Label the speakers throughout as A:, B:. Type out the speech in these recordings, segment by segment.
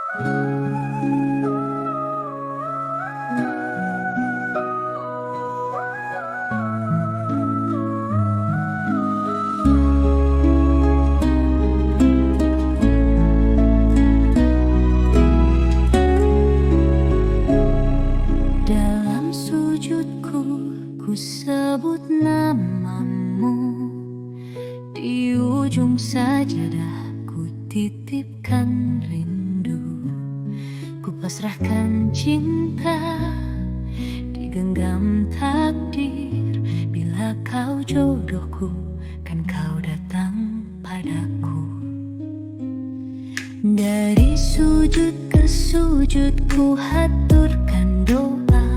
A: Dalam sujudku ku sebut namamu, di ujung sajadah ku titipkan rindu. Ku pasrahkan cinta, digenggam takdir. Bila kau jodohku, kan kau datang padaku. Dari sujud ke sujud ku haturkan doa,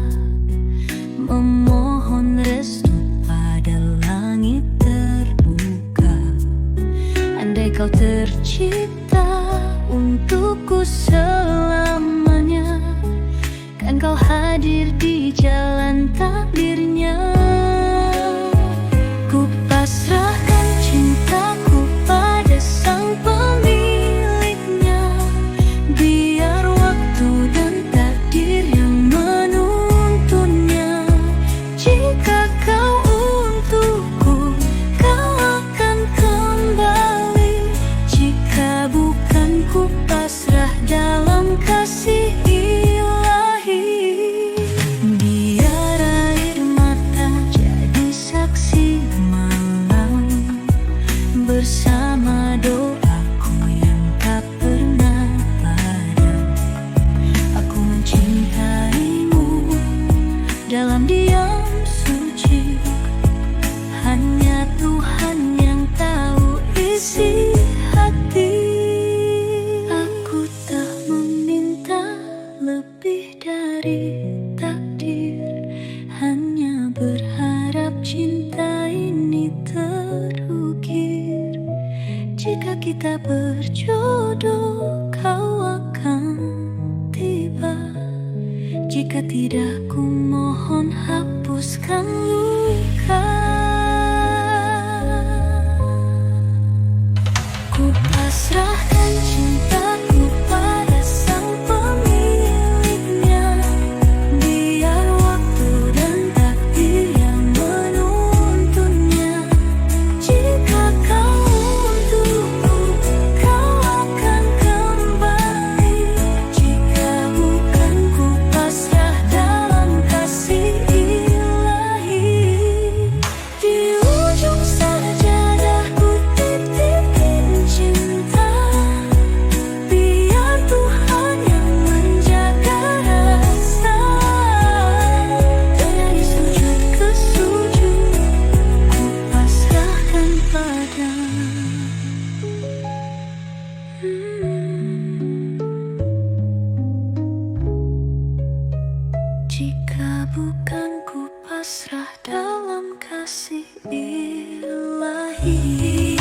A: memohon restu pada langit terbuka. Andai kau tercipta untukku selamanya, kan kau hadir di jalan takdirnya. Ku pasrahkan cintaku pada sang pemiliknya, biar waktu dan takdir yang menuntunnya. Jika kau untukku, kau akan kembali. Jika bukan, ku pasrah dalam kasih ilahi. Biar air mata jadi saksi malam, bersama doaku yang tak pernah padam. Aku mencintaimu dalam diam suci, hanya Tuhan yang tahu isi hati. Aku tak meminta lebih dari takdir, hanya berharap cinta ini terukir. Jika kita berjodoh, kau akan tiba. Jika tidak, ku mohon hapuskan luka. Ku pasrahkan cintaku pada sang pemiliknya, biar waktu dan takdir yang menuntunnya. Jika kau untukku, kau akan kembali. Jika bukan, ku pasrah dalam kasih ilahi. Di ujung sajadah ku titipin cinta, biar Tuhan yang menjaga rasa. Dari sujud ke sujud ku pasrahkan padamu. Jika bukan, ku pasrah dalam kasih ilahi.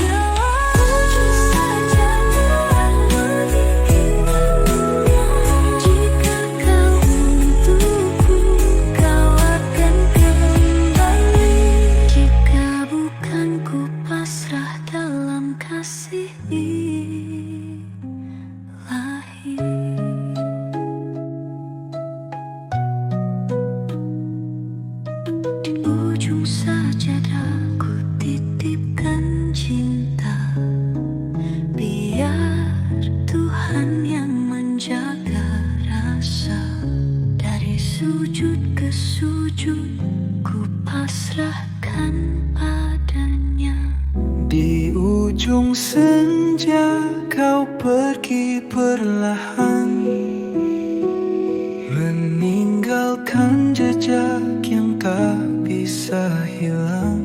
A: Ujung sajadah menginginkannya. Jika kau untukku, kau akan kembali. Jika bukan, ku pasrah dalam kasih ilahi. Di ujung sajadah ku titipkan cinta, biar Tuhan yang menjaga rasa. Dari sujud ke sujud ku pasrahkan padanya.
B: Di ujung senja kau pergi perlahan, meninggalkan jejak yang tak bisa hilang.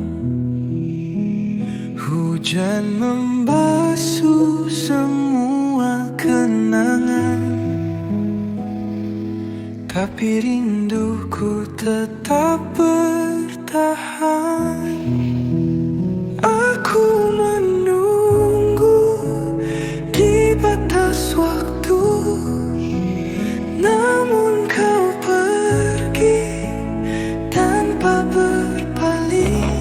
B: Hujan membasuh semua kenangan, tapi rinduku tetap bertahan. Aku menunggu di batas waktu, namun kau pergi tanpa berpaling.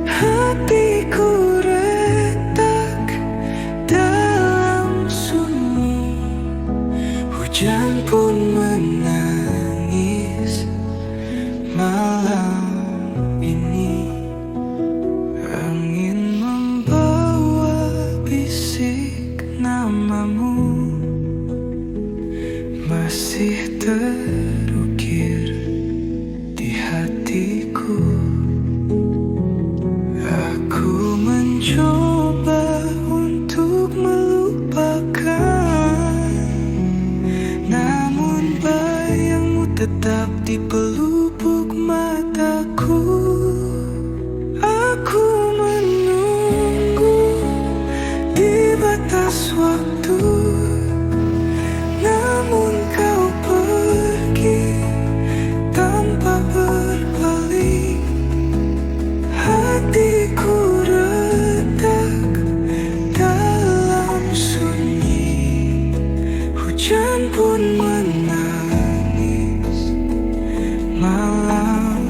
B: Hatiku retak dalam sunyi, pun menangis malam ini. Angin membawa bisik namamu, masih terukir di hatiku. Aku mencoba untuk melupakan, namun bayangmu tetap di pelupuk mataku. Aku menunggu di batas waktu, namun kau pergi tanpa berpaling. Hatiku retak dalam sunyi, hujan pun menangis malam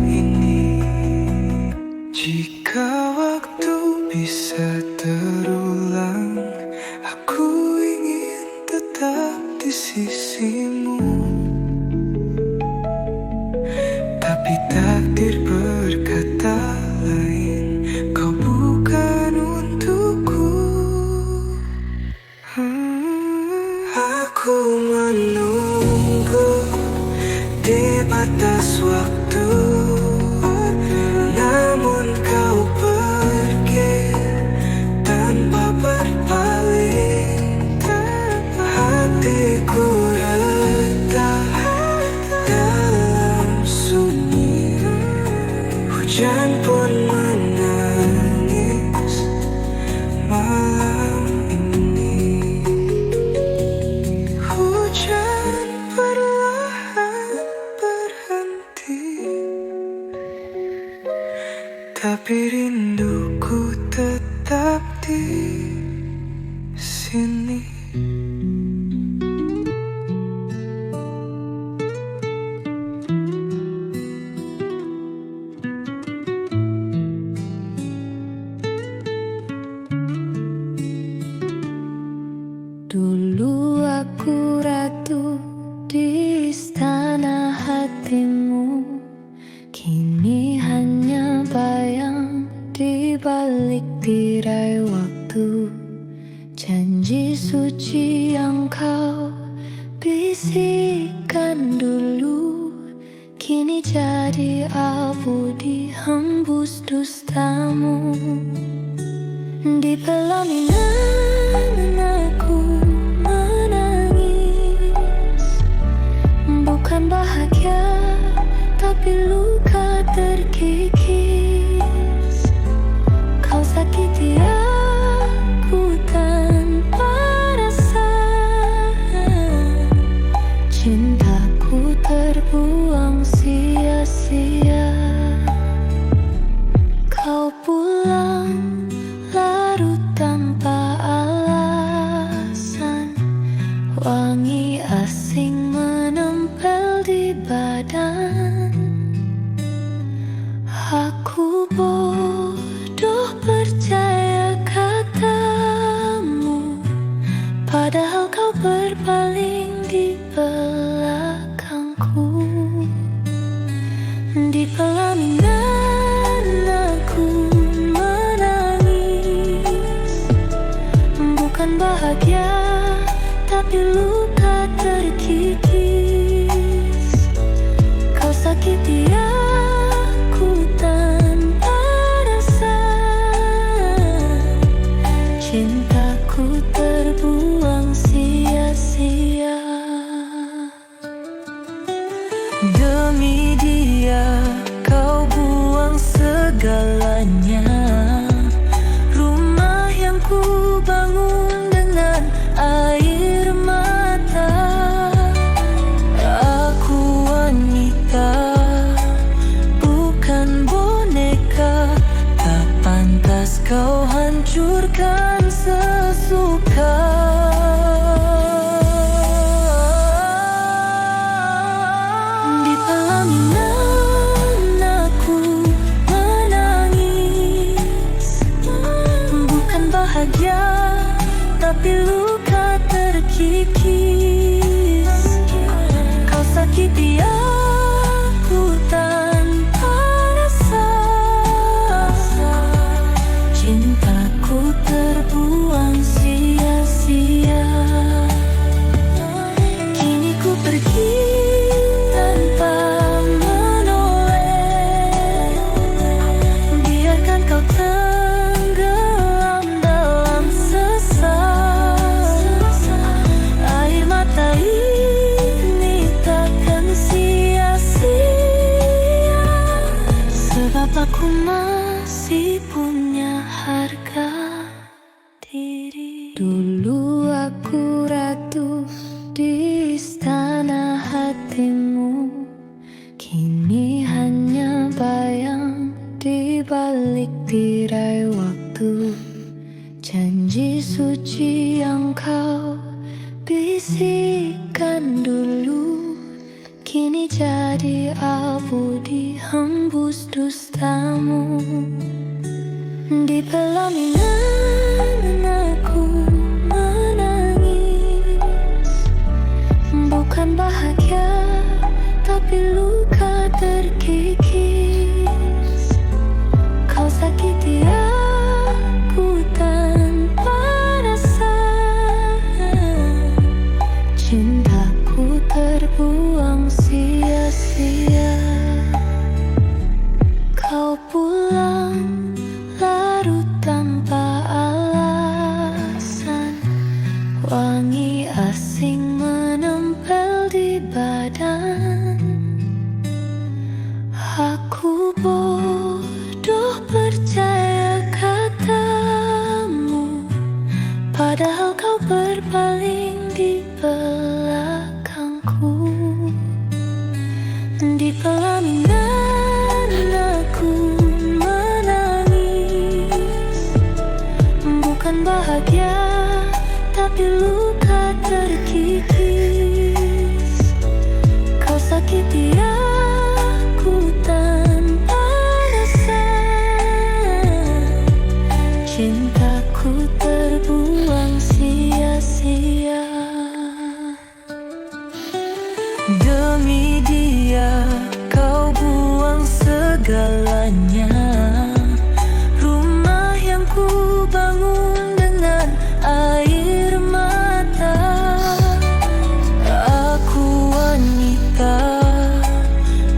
B: ini. Jika waktu bisa terulang, aku ingin tetap di sisimu. Tapi takdir berkata lain, kau bukan untukku. Aku menunggu di batas waktu, namun kau pergi tanpa berpaling. Hatiku retak dalam sunyi, hujan pun menangis malam ini. Hujan perlahan berhenti, tapi rinduku tetap di sini.
A: Dulu aku ratu di istana hatimu, kini hanya bayang di balik tirai waktu. Janji suci yang kau bisikkan dulu, kini jadi abu dihembus dustamu. Di pelaminan aku menangis, bukan bahagia tapi luka terkikis. Kau sakiti aku tanpa rasa, cintaku terbuang sia-sia. Kau pulang larut tanpa alasan, wangi asing menempel di badan. Aku bodoh percaya katamu, padahal kau berpaling di belakangku. Di pelaminan aku menangis, bukan bahagia tapi luka terkikis. Kau sakiti aku tanpa rasa, cintaku terbuang sia-sia. Demi dia kau buang segalanya, rumah yang ku bangun dengan air mata. Aku wanita, bukan boneka, tak pantas kau hancurkan sesuka. Di pelaminan aku menangis, bukan bahagia tapi luka terkikis. sakiti aku tanpa rasa. Cintaku terbuang sia-sia. Kini ku pergi tanpa menoleh. Biarkan kau tenggelam dalam sesal. Air mata ini takkan sia-sia, sebab aku masih punya harga diri. Dulu aku ratu di istana hatimu, kini hanya bayang di balik tirai waktu. Janji suci yang kau bisikkan dulu, kini jadi abu dihembus dustamu. Di pelaminan aku menangis, bukan bahagia tapi luka terkikis. Kau sakiti aku tanpa rasa. Cintaku terbuang sia-sia. Kau pulang larut tanpa alasan. Wangi asing menempel di badan. Aku bodoh percaya katamu, padahal kau berpaling di belakangku. Di pelaminan aku menangis, bukan bahagia tapi luka terkikis. Kau sakiti aku tanpa rasa. Cintaku terbuang sia-sia. Demi dia kau buang segalanya. Rumah yang ku bangun dengan air mata. Aku wanita,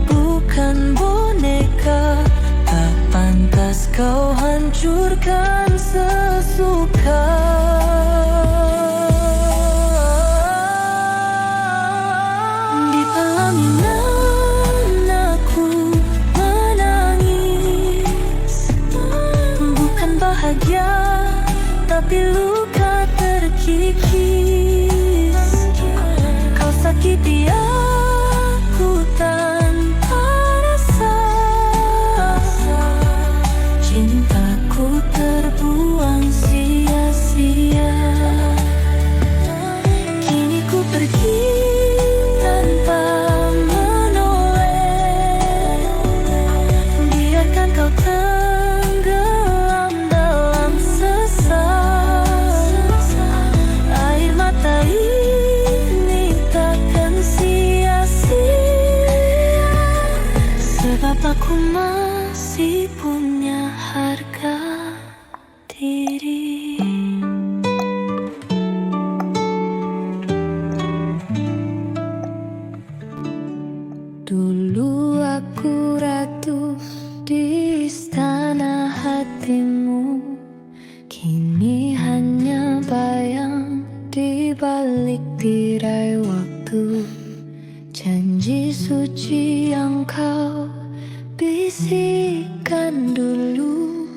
A: bukan boneka. Tak pantas kau hancurkan sesuka. Di pelaminan aku menangis, bukan bahagia tapi luka terkikis. Kau sakiti aku tanpa rasa. Cintaku terbuang sia-sia. Kini ku pergi tanpa menoleh. Biarkan kau tenggelam dalam sesal. Air mata ini takkan sia-sia, sebab aku masih punya harga diri. Dulu aku ratu di istana hatimu, kini hanya bayang di balik tirai waktu. Janji suci yang kau bisikkan dulu,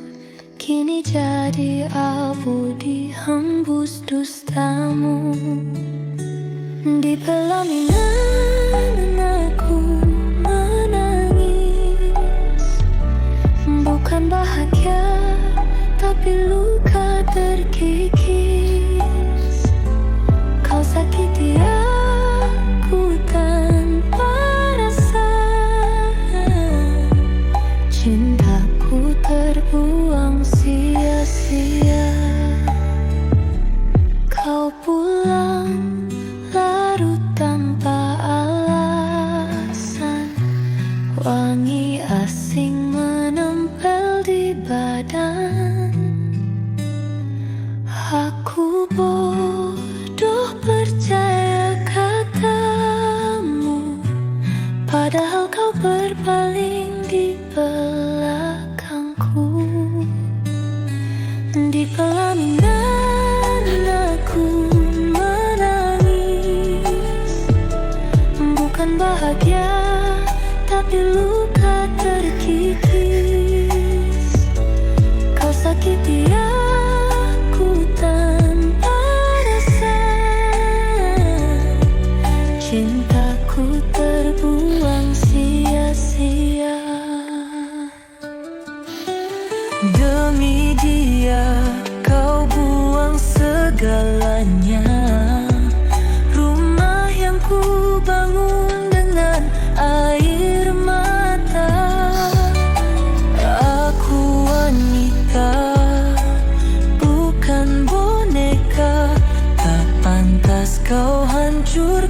A: kini jadi abu dihembus dustamu. Di pelaminan aku menangis, bukan bahagia tapi luka terkikis. Kau sakiti aku tanpa rasa. Cintaku terbuang sia-sia. Kau pulang larut tanpa alasan.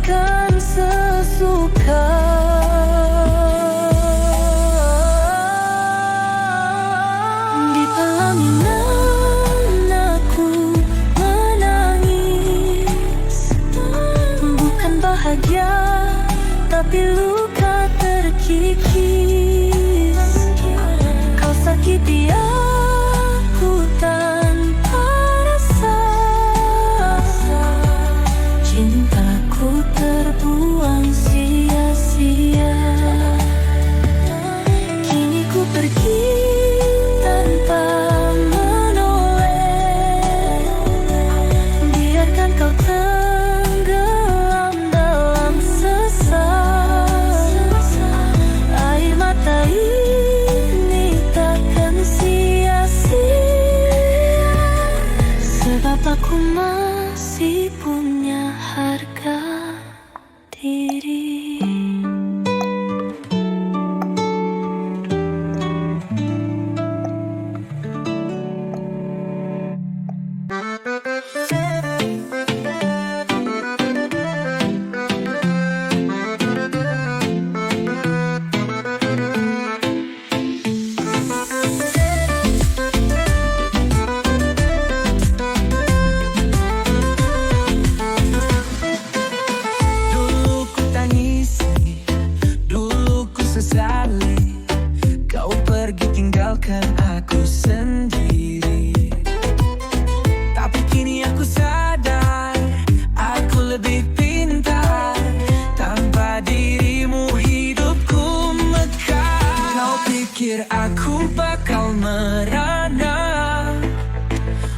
A: makan sesuka. Di pelaminan aku menangis, bukan bahagia tapi luka terkikis. Kau sakiti aku tanpa rasa, cintaku terbuang sia-sia. Kini ku pergi tanpa menoleh, biarkan kau tenggelam dalam sesal. Air mata ini takkan sia-sia, sebab aku masih punya harga diri.
B: Dulu ku tangisi, dulu ku sesali, kau pergi tinggalkan aku sendiri. Tapi kini aku sadar, aku lebih pintar. Tanpa dirimu hidupku mekar. Kau pikir aku bakal merana?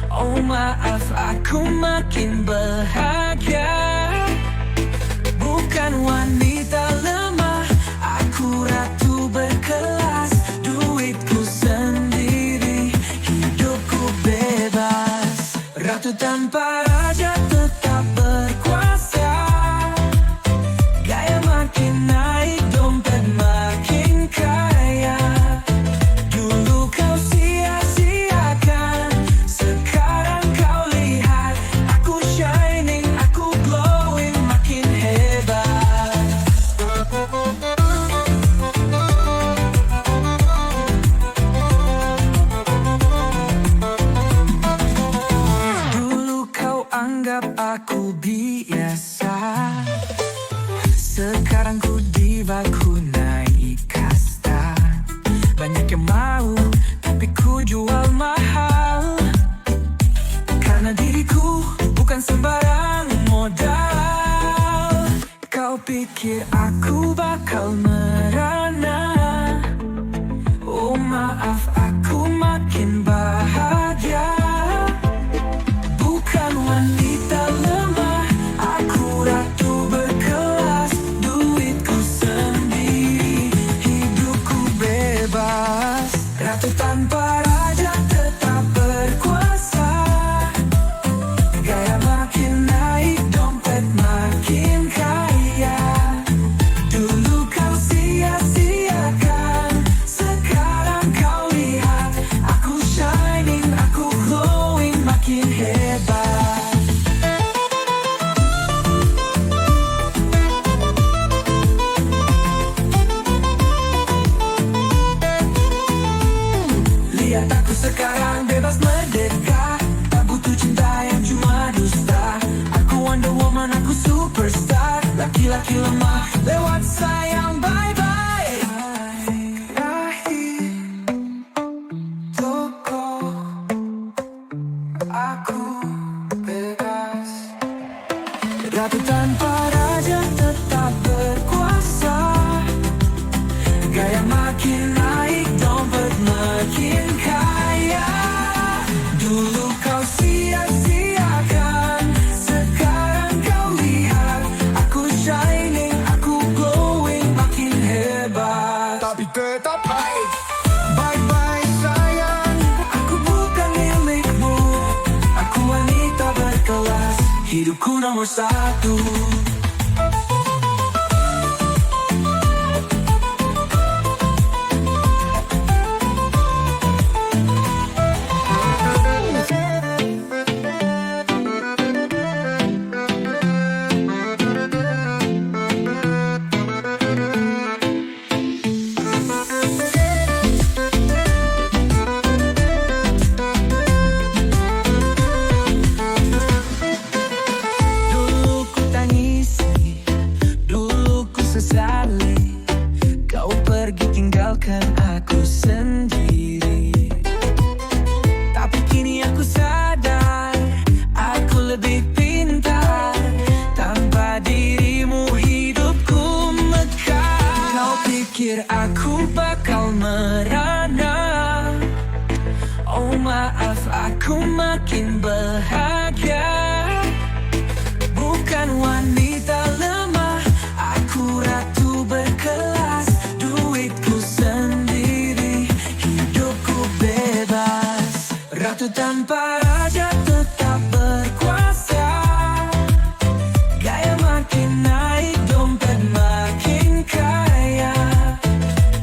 B: Oh maaf, aku makin bahagia. Bukan wanita lemah, aku ratu berkelas. Duitku sendiri, hidupku bebas. Ratu tanpa raja tetap berkuasa. Gaya makin naik, dompet makin kaya. Dulu kau sia-siakan, sekarang kau lihat. Aku shining, aku glowing, makin hebat. Dulu kau anggap aku biasa, sekarang ku diva, ku naik kasta. Banyak yang mau, tapi ku jual mahal. Karena diriku bukan sembarang modal. Kau pikir aku bakal merana? Oh maaf, aku makin bahagia. Bukan wanita lemah, aku ratu berkelas. Duitku sendiri, hidupku bebas. Ratu tanpa raja tetap berkuasa. Gaya makin naik, dompet makin kaya. Dulu kau sia-siakan, sekarang kau lihat. Aku shining, aku glowing, makin hebat. Lihat aku sekarang bebas merdeka, tak butuh cinta yang cuma dusta. Aku Wonder Woman, aku superstar. Laki-laki lemah lewat sayang, bye-bye. Rahim toko, aku bebas. Ratu tanpa raja tetap berkuasa. Gaya makin naik, dompet makin kaya. Dulu kau sia-siakan, sekarang kau lihat. Aku shining, aku glowing, makin hebat. Tapi tetap baik. Bye-bye sayang, aku bukan milikmu. Aku wanita berkelas, hidupku nomor satu. pikir aku bakal merana. Oh maaf, aku makin bahagia. Bukan wanita lemah, aku ratu berkelas. Duitku sendiri, hidupku bebas. Ratu tanpa raja tetap berkuasa. Gaya makin naik, dompet makin kaya.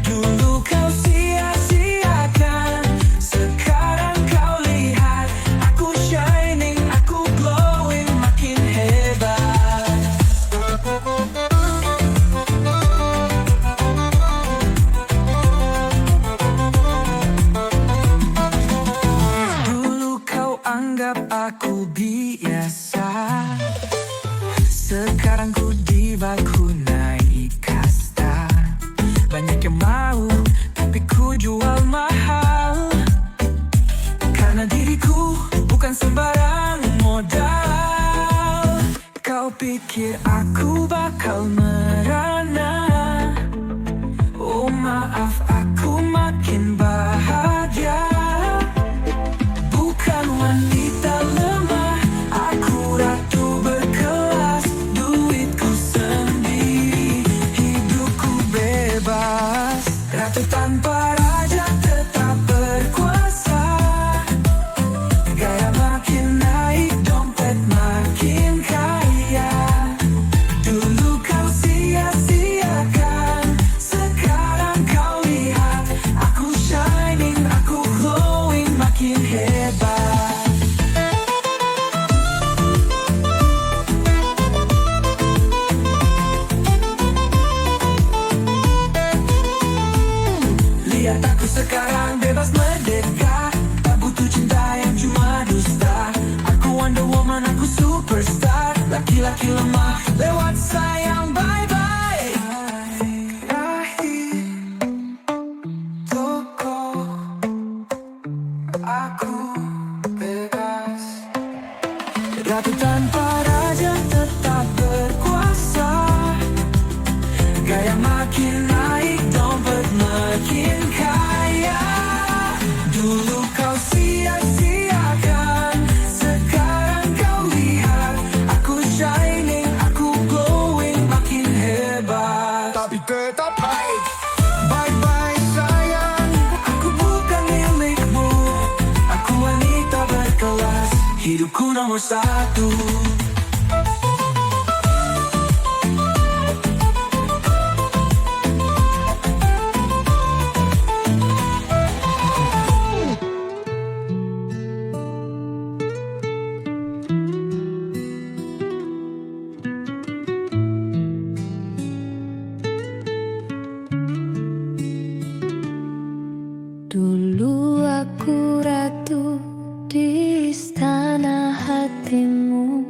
B: Dulu kau sia-siakan, sekarang kau lihat. Aku shining, aku glowing, makin hebat. Dulu kau anggap aku biasa, sekarang ku diva, ku naik kasta. Banyak yang mau, tapi ku jual mahal. Karena diriku bukan sembarang modal. Kau pikir aku bakal merana. Oh maaf, aku makin bahagia. Bukan wanita lemah, aku ratu berkelas. Duitku sendiri, hidupku bebas. Ratu tanpa raja tetap berkuasa. Gaya makin naik, dompet makin kaya. Dulu kau sia-siakan, sekarang kau lihat. Aku shining, aku glowing, makin hebat. Lihat aku sekarang bebas merdeka, tak butuh cinta yang cuma dusta. Aku Wonder Woman, aku superstar. Laki-laki lemah lewat sayang, bye-bye. Akhir toko, aku bebas. Ratu tanpa raja tetap berkuasa. Gaya makin naik, dompet makin kaya. Dulu kau sia-siakan, sekarang kau lihat. Aku shining, aku glowing, makin hebat. Tapi tetap baik. Bye-bye sayang, aku bukan milikmu. Aku wanita berkelas, hidupku nomor satu.
A: Dulu aku ratu di istana hatimu,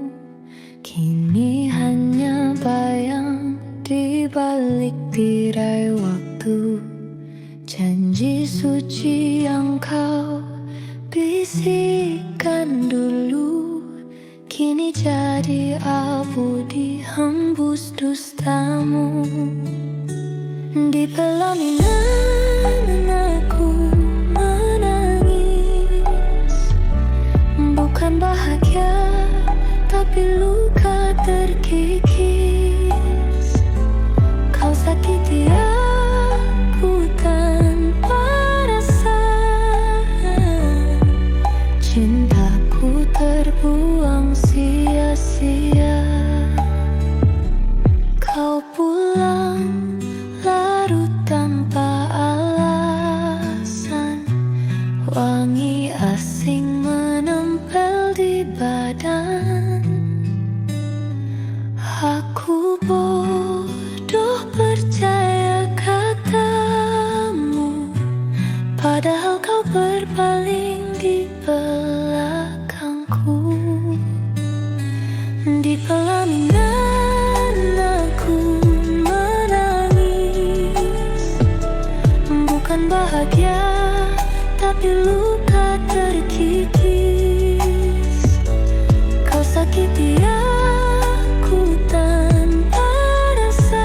A: kini hanya bayang di balik tirai waktu. Janji suci yang kau bisikkan dulu, kini jadi abu dihembus dustamu. Di pelaminan aku menangis, bukan bahagia tapi luka terkikis. Kau sakiti aku tanpa rasa, cintaku terbuang sia-sia. Kau pulang larut tanpa alasan, wangi asing menempel di badan. Aku bodoh percaya katamu, padahal kau berpaling di belakangku. Di pelaminan aku menangis, bukan bahagia tapi luka terkikis. Kau sakiti aku tanpa rasa,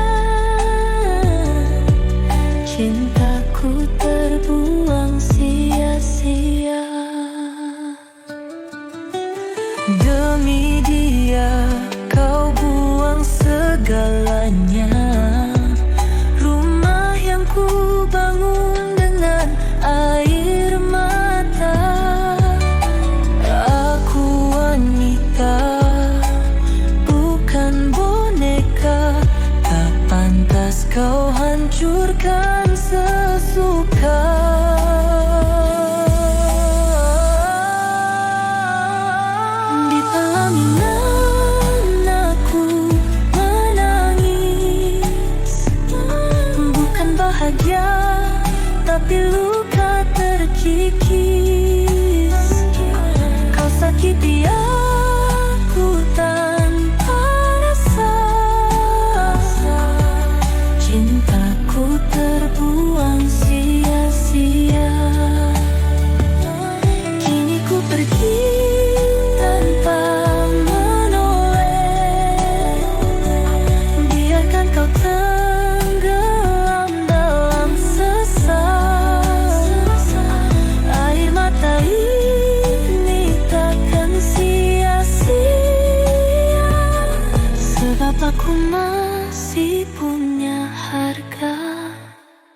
A: Aku masih punya harga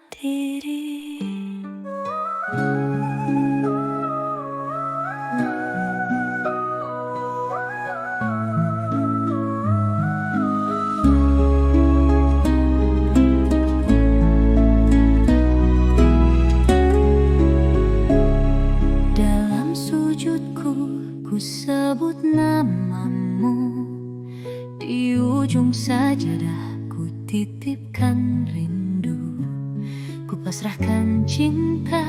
A: diri. Dalam sujudku ku sebut namamu, di ujung sajadah ku titipkan rindu. Ku pasrahkan cinta,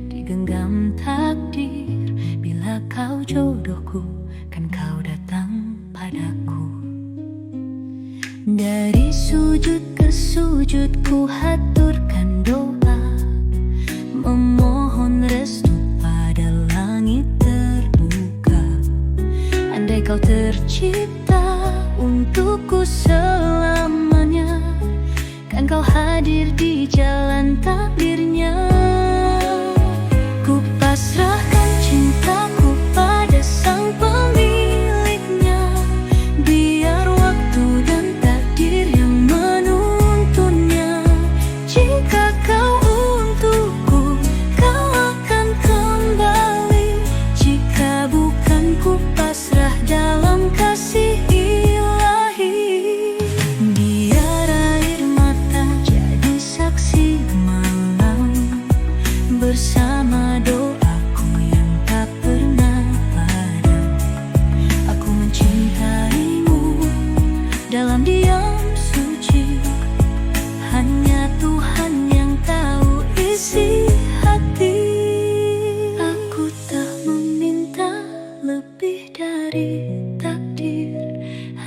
A: digenggam takdir. Bila kau jodohku, kan kau datang padaku. Dari sujud ke sujud ku haturkan doa, memohon restu pada langit terbuka. Andai kau tercipta untukku selamanya, kan kau hadir di jalan takdirnya. Ku pasrahkan cintaku pada sang pemiliknya, biar waktu dan takdir yang menuntunnya. Jika kau untukku, kau akan kembali. Jika bukan, ku pasrah dalam kasih ilahi. Biar air mata jadi saksi malam, bersama doaku yang tak pernah padam. Aku mencintaimu dalam diam suci, hanya Tuhan yang tahu isi hati. Aku tak meminta lebih dari takdir,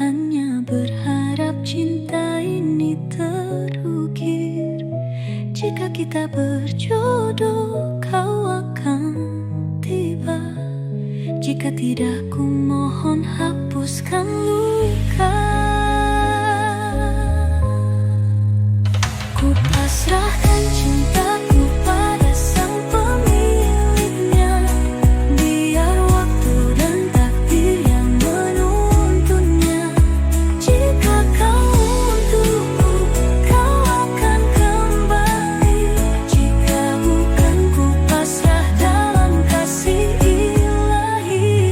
A: hanya berharap cinta ini terukir. Jika kita berjodoh, kau akan tiba. Jika tidak, ku mohon hapuskan luka. Ku pasrahkan cintaku pada sang pemiliknya, biar waktu dan takdir yang menuntunnya. Jika kau untukku, kau akan kembali. Jika bukan, ku pasrah dalam kasih ilahi.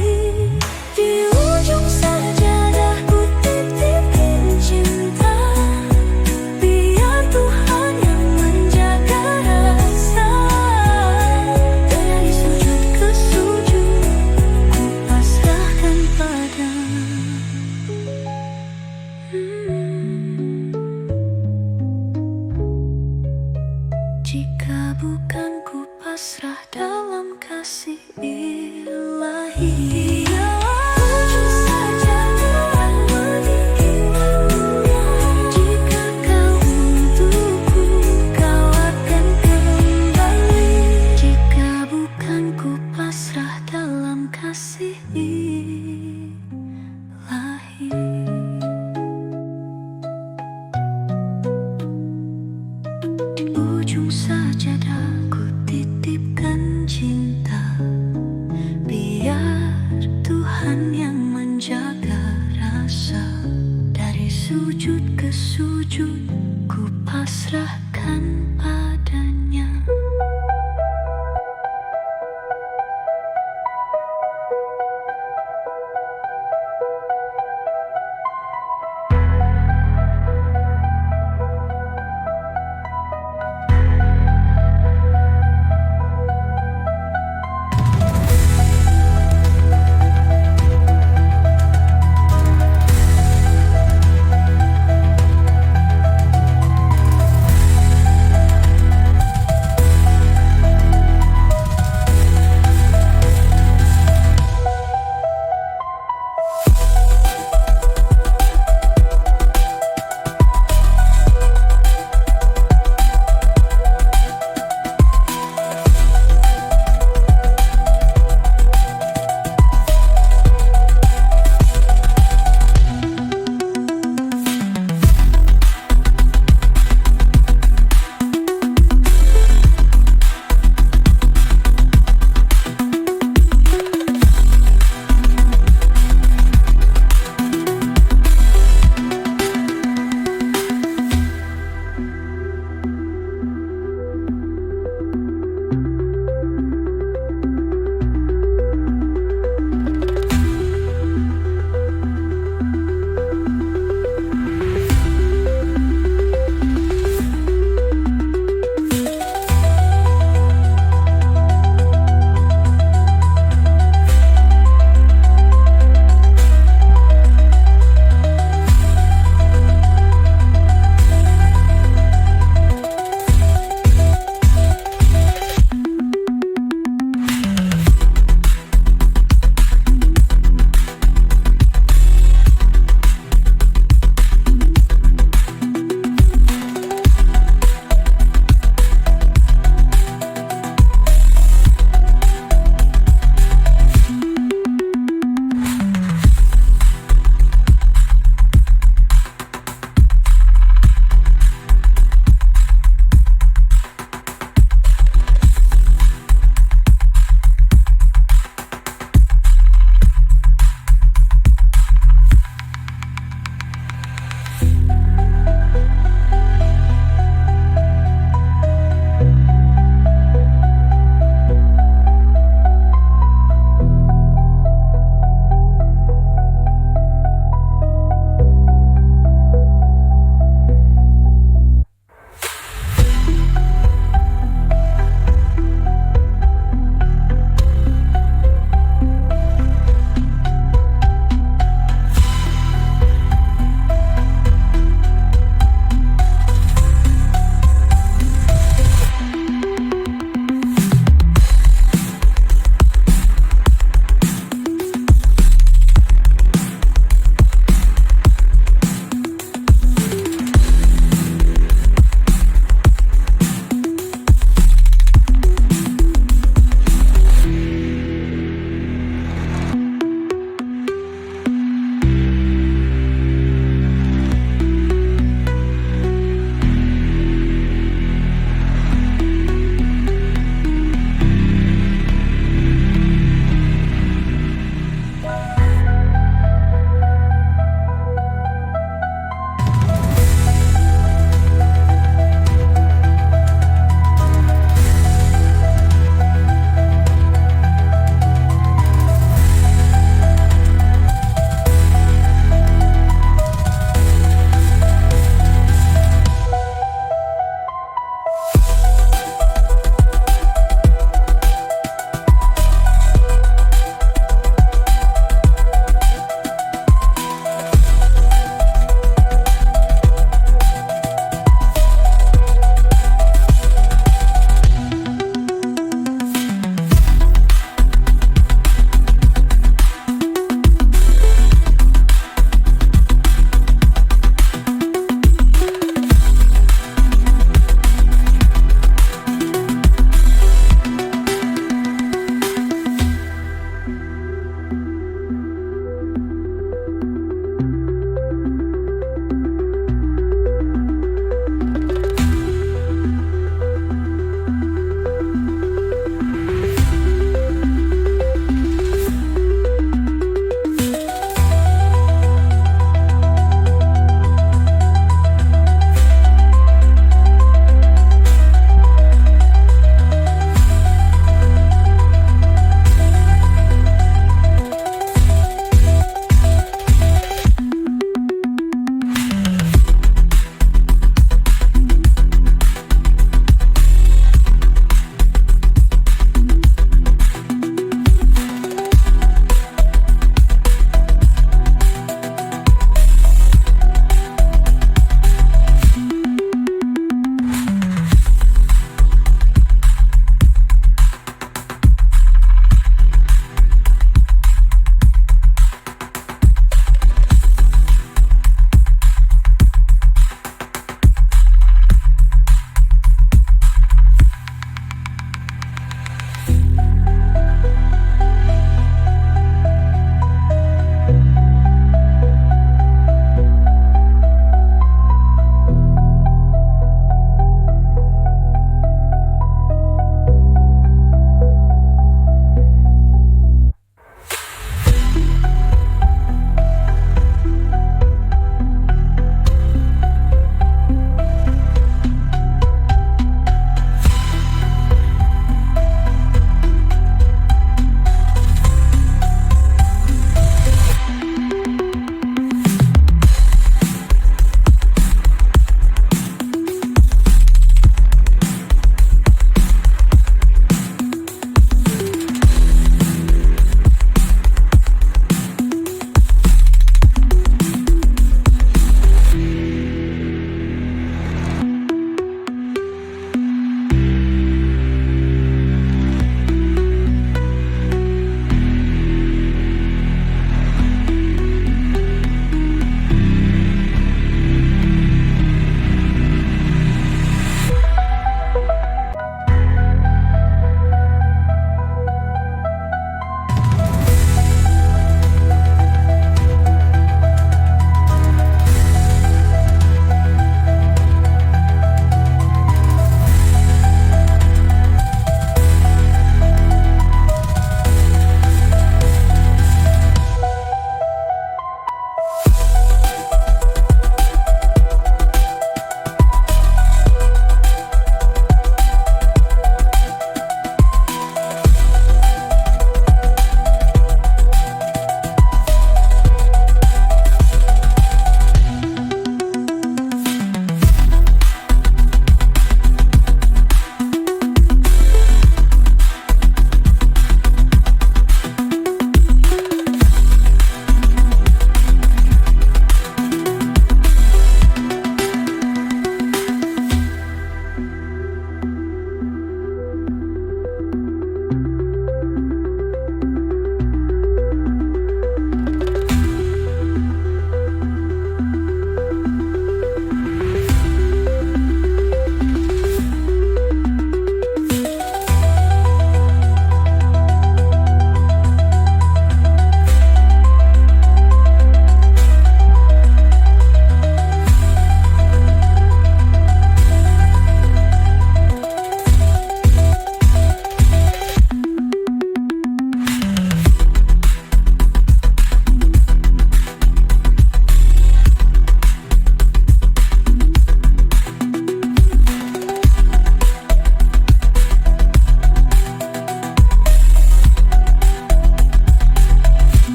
A: Di ujung sajadah ku titipin cinta, biar Tuhan yang menjaga rasa. Dari sujud ke sujud ku pasrahkan pada. Jika bukan, ku pasrah dalam kasih ilahi. Ujung sajadah meningginya, jika kau untukku, kau akan kembali. Jika bukan, ku pasrah dalam kasih ilahi. Di ujung sajadah ku titipkan cinta, biar Tuhan yang menjaga rasa. Dari sujud ke sujud ku pasrahkan padanya.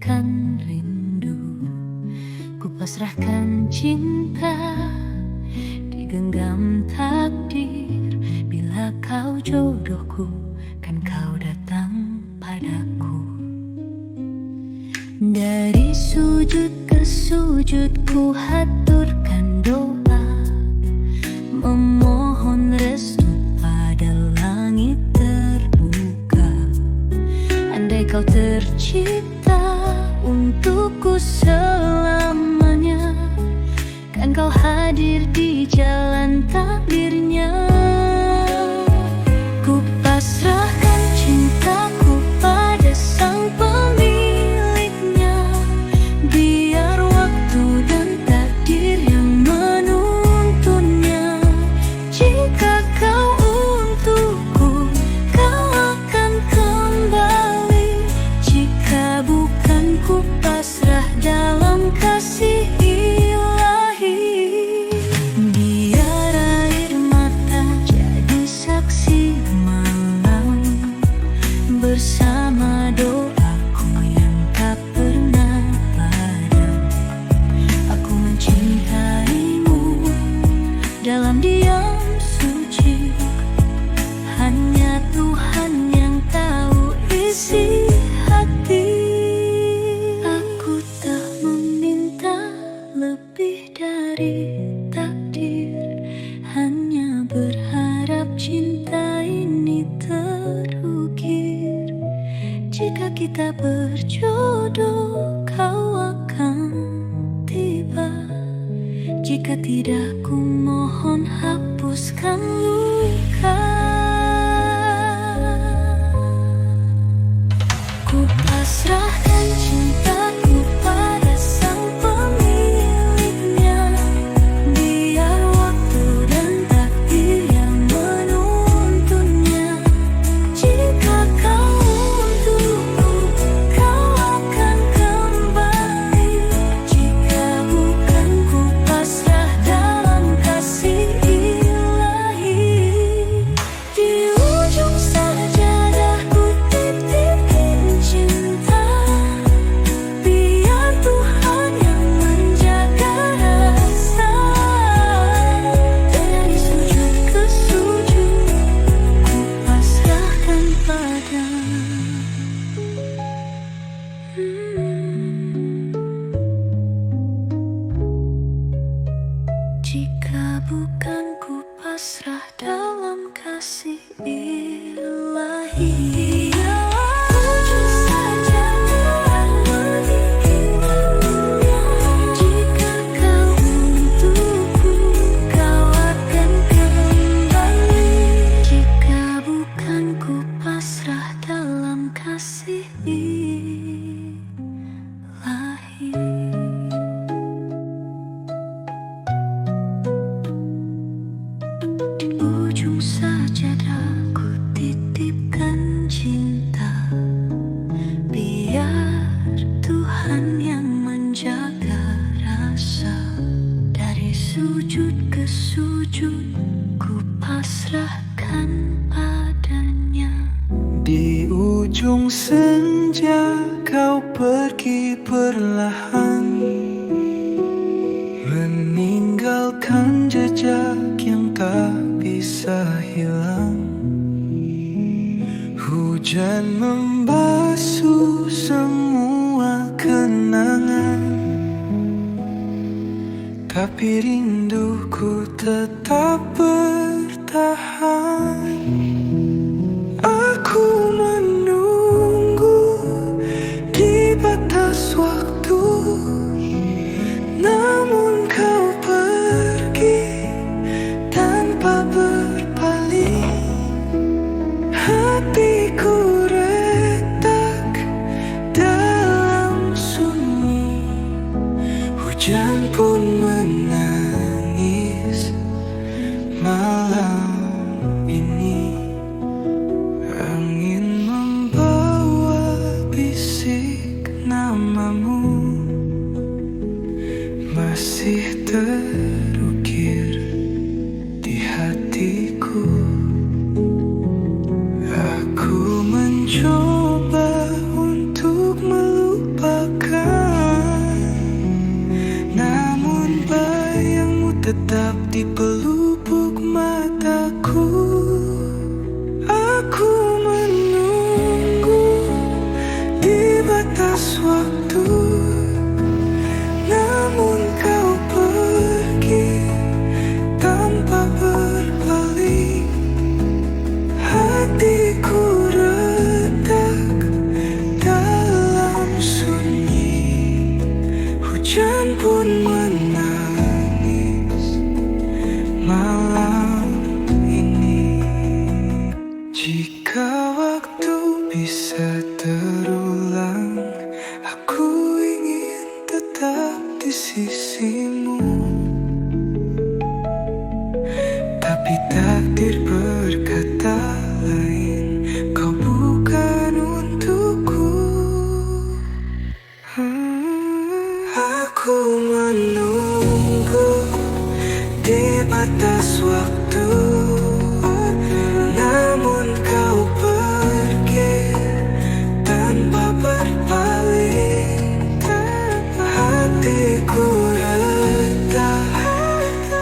A: pasrahkan rindu, ku pasrahkan cinta, digenggam takdir. Bila kau jodohku, kan kau datang padaku. Dari sujud ke sujud ku haturkan doa, memohon restu pada langit terbuka. Andai kau tercipta untukku selamanya, kan kau hadir di jalan takdirnya. Ku pasrahkan cintaku pada sang pemiliknya, biar waktu dan takdir yang menuntunnya. Jika kau untukku, kau akan kembali. Jika bukan, ku pasrah dalam kasih ilahi. Biar air mata jadi saksi malam, bersama doaku yang tak pernah padam. Aku mencintaimu dalam diam suci, hanya Tuhan yang tahu isi hati. Aku tak meminta lebih dari takdir, hanya berharap cinta ini terukir. Jika kita berjodoh, kau akan tiba. Jika tidak, ku mohon hapuskan luka. Ku pasrahkan cintaku pada sang pemiliknya, biar waktu dan takdir yang menuntunnya. Jika kau untukku, kau akan kembali. Jika bukan, ku pasrah dalam kasih ilahi. Di ujung sajadah ku titipin cinta, biar Tuhan yang menjaga rasa. Dari sujud ke sujud, ku pasrahkan pada. Jika bukan, ku pasrah dalam kasih ilahi. Ujung sajadah mengingatnya, jika kau untukku, kau akan kembali. Jika bukan, ku pasrah dalam kasih ilahi. Di ujung sajadah ku titipkan cinta, biar Tuhan yang menjaga rasa. Dari sujud ke sujud, ku pasrahkan padanya.
B: Di ujung senja kau pergi perlahan, meninggalkan jejak yang tak bisa hilang. Hujan membasuh semua kenangan, tapi rinduku tetap bertahan. Aku menunggu di batas waktu, namun kau pergi tanpa berpaling. Hatiku retak dalam sunyi, hujan pun menangis malam ini. Angin membawa bisik namamu, masih terukir di hatiku. Aku mencoba untuk melupakan Hujan pun menangis malam ini. Jika waktu bisa terulang, aku ingin tetap di sisimu. Tapi takdir berkata lain, kau bukan untukku. Aku menunggu di batas waktu, namun kau pergi tanpa berpaling. Hatiku retak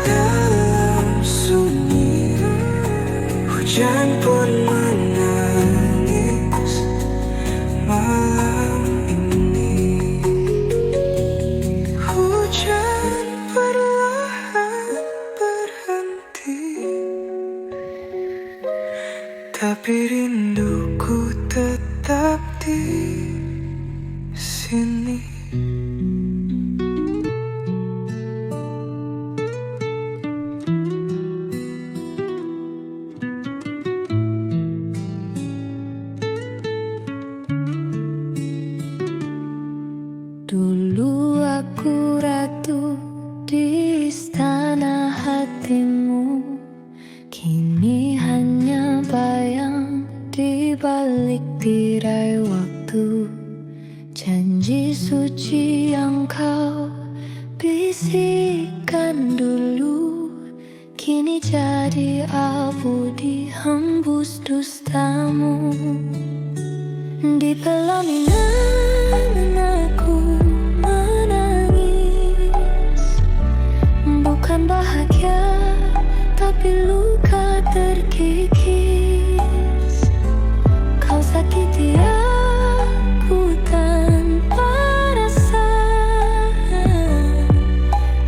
B: dalam sunyi. Hujan pun menangis malam ini. Hujan perlahan berhenti, tapi rinduku tetap di sini.
A: Dulu aku ratu di istana hatimu, kini hanya bayang di balik tirai waktu. Janji suci yang kau bisikkan dulu, kini jadi abu dihembus dustamu. Di pelaminan aku menangis, bukan bahagia tapi luka terkikis. Kau sakiti aku tanpa rasa,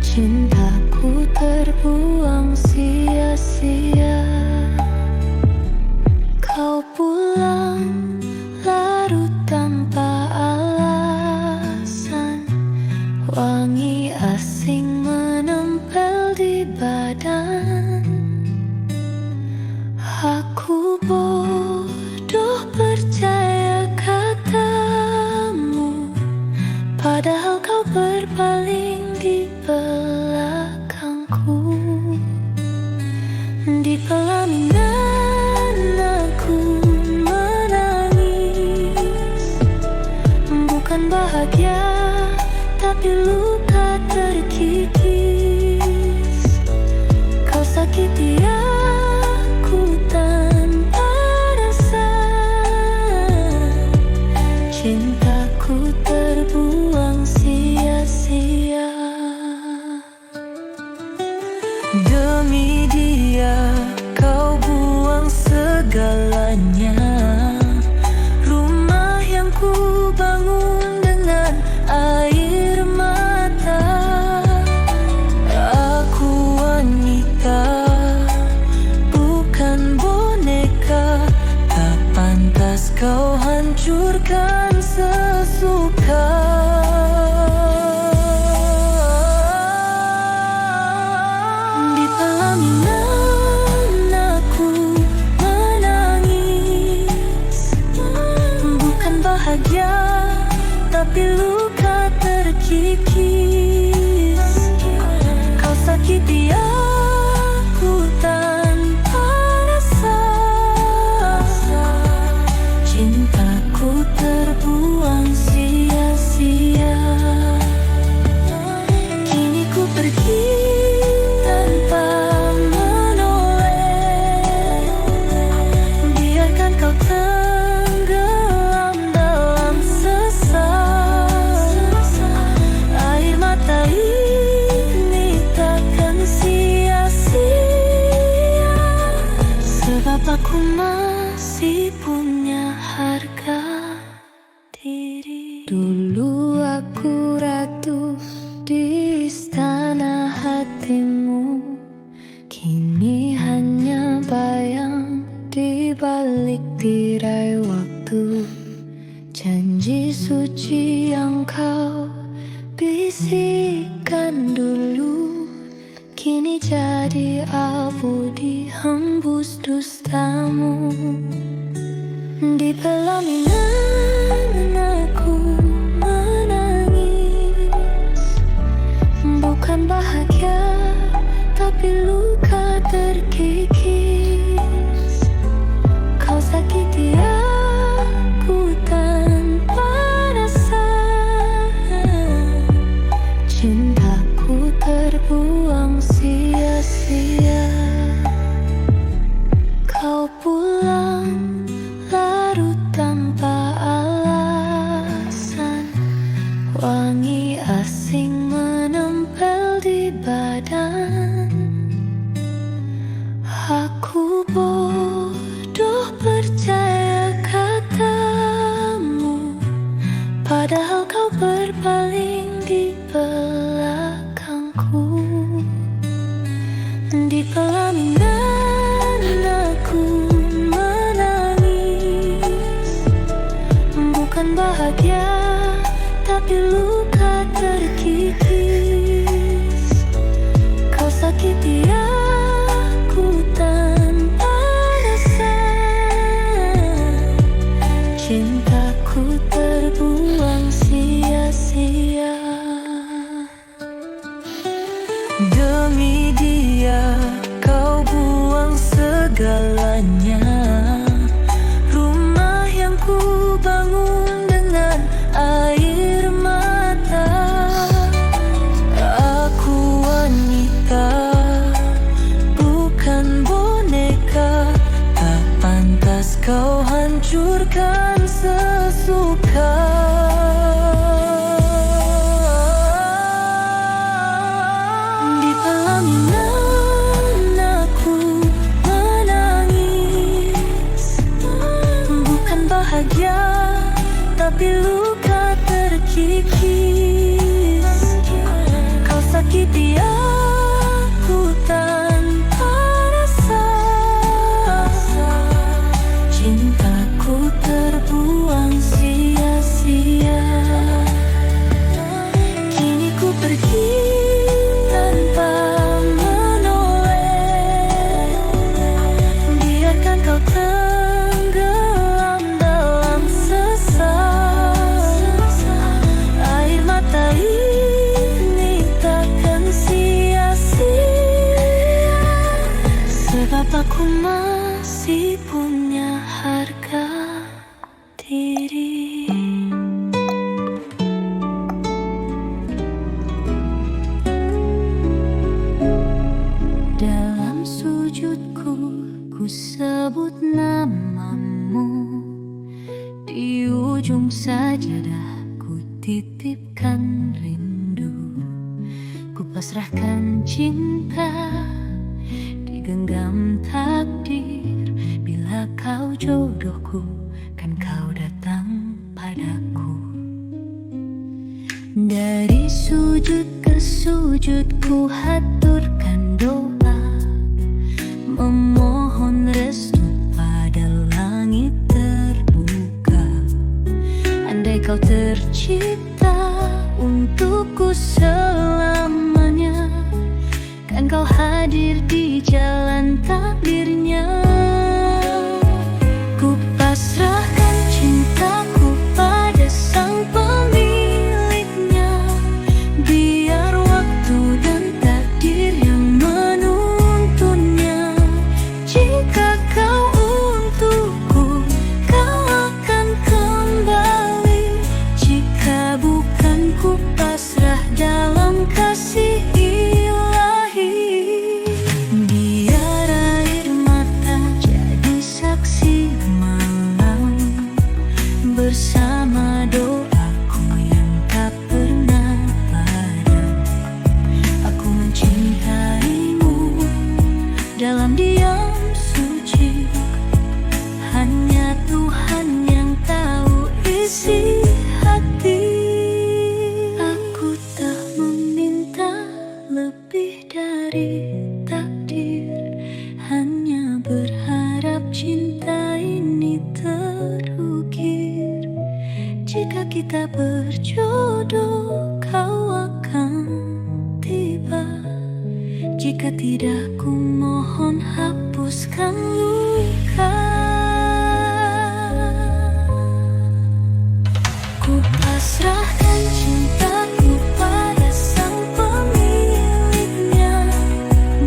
A: cintaku terbuang sia-sia. Kau pulang larut tanpa alasan, wangi asing menempel di badan. Aku bodoh percaya katamu, padahal kau berpaling di belakangku. Di pelaminan aku menangis, bukan bahagia tapi luka terkikis. Kau sakiti aku tanpa rasa, cintaku terbuang sia-sia. Demi dia kau buang segalanya, rumah yang ku bangun dengan air mata. Aku wanita, bukan boneka, tak pantas kau hancurkan sesuka. Di pelaminan aku menangis, bukan bahagia tapi luka terkikis. Kau sakiti aku tanpa rasa, cintaku terbuang sia-sia. Kini ku pergi tanpa menoleh, biarkan kau tenggelam dalam sesat. Air mata ini takkan sia-sia, sebab aku masih punya harga diri. Dulu aku ratu di istana hatimu, kini hanya bayang di balik tirai waktu. Janji suci yang kau bisikan dulu kini jadi abu dihembus dustamu. Di pelaminan aku menangis, bukan bahagia tapi luka terkikis. Kau sakiti aku tanpa rasa, cintaku terbuang sia-sia. Kau pulang larut tanpa alasan, wangi asing menempel di badan. Aku bodoh percaya katamu, padahal kau berpaling di belakangku. Di pelaminan aku menangis, bukan bahagia tapi luka terkikis. Kau sakiti aku tanpa rasa, cintaku terbuang sia-sia. Demi dia kau buang segalanya, rumah yang ku bangun dengan air mata. Aku wanita, bukan boneka, tak pantas kau hancurkan sesuka. Di pelaminan aku menangis, bukan bahagia tapi luka terkikis. Kau sakiti aku tanpa rasa, cintaku terbuang sia-sia. Kini ku pergi tanpa menoleh, biarkan kau tenggelam dalam sesat. Air mata ini takkan sia-sia, sebab aku masih punya harga diri. Dalam sujudku ku sebut namamu, di ujung sajadah ku titipkan rindu. Ku pasrahkan cinta, digenggam takdir. Bila kau jodohku, kan kau datang padaku. Dari sujud ke sujud ku haturkan doa, memohon restu pada langit terbuka. Andai kau tercipta untukku selamanya, kan kau hadir di jalan takdirnya. Ku pasrahkan cintaku pada sang pemiliknya, biar waktu dan takdir yang menuntunnya. Jika kau untukku, kau akan kembali. Jika bukan, ku pasrah dalam kasih ilahi. Biar Jika tidak, ku mohon hapuskan luka. Ku pasrahkan cintaku pada sang pemiliknya.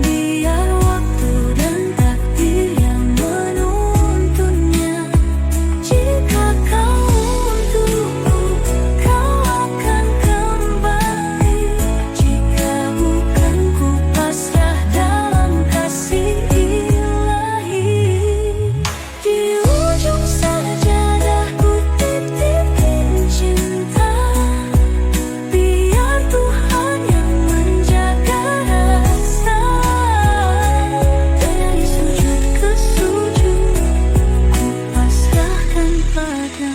A: Biar waktu dan takdir yang menuntunnya. Jika kau untukku, kau akan kembali. Jika bukan, ku pasrah dalam kasih ilahi. Di ujung sajadah ku titipin cinta. Biar Tuhan yang menjaga rasa. Dari sujud ke sujud, ku pasrahkan pada.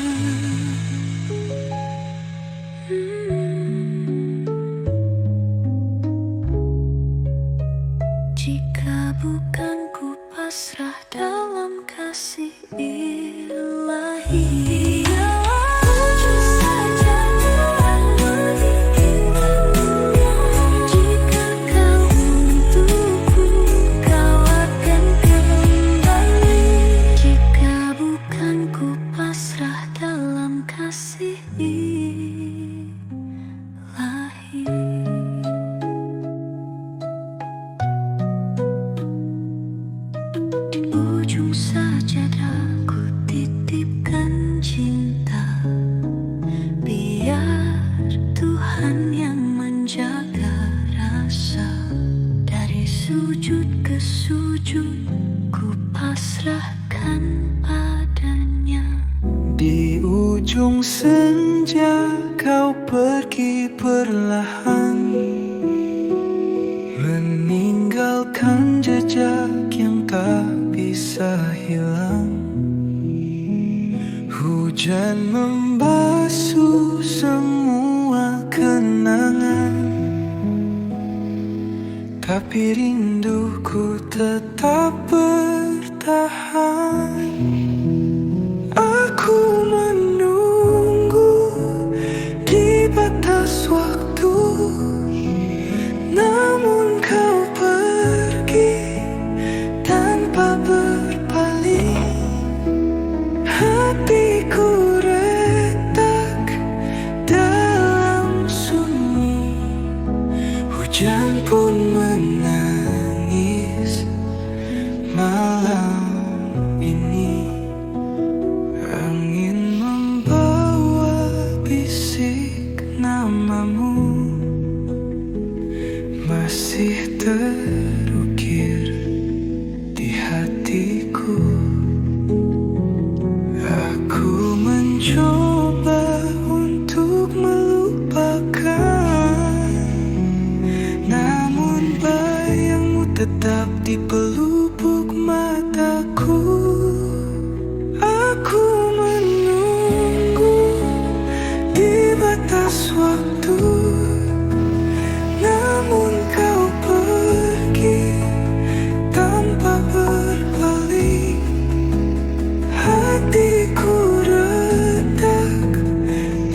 A: Jika bukan, ku pasrah dalam kasih ilahi. Ujung sajadah menginginkannya. Jika kau untukku, kau akan kembali. Jika bukan, ku pasrah dalam kasih ilahi. Di ujung sajadah ku titipkan cinta. Biar Tuhan yang menjaga rasa. Dari sujud ke sujud, ku pasrahkan padanya.
B: Di ujung senja kau pergi perlahan, meninggalkan jejak yang tak bisa hilang. Hujan membasuh semua kenangan, tapi rinduku tetap bertahan. Aku menunggu di batas waktu, namun kau pergi tanpa berpaling. Hatiku retak dalam sunyi, hujan pun menangis malam ini. Angin membawa bisik namamu, masih terukir di hatiku. Aku mencoba untuk melupakan, namun bayangmu tetap di pelupuk mataku. Aku menunggu di batas waktu, namun kau pergi tanpa berpaling. Hatiku retak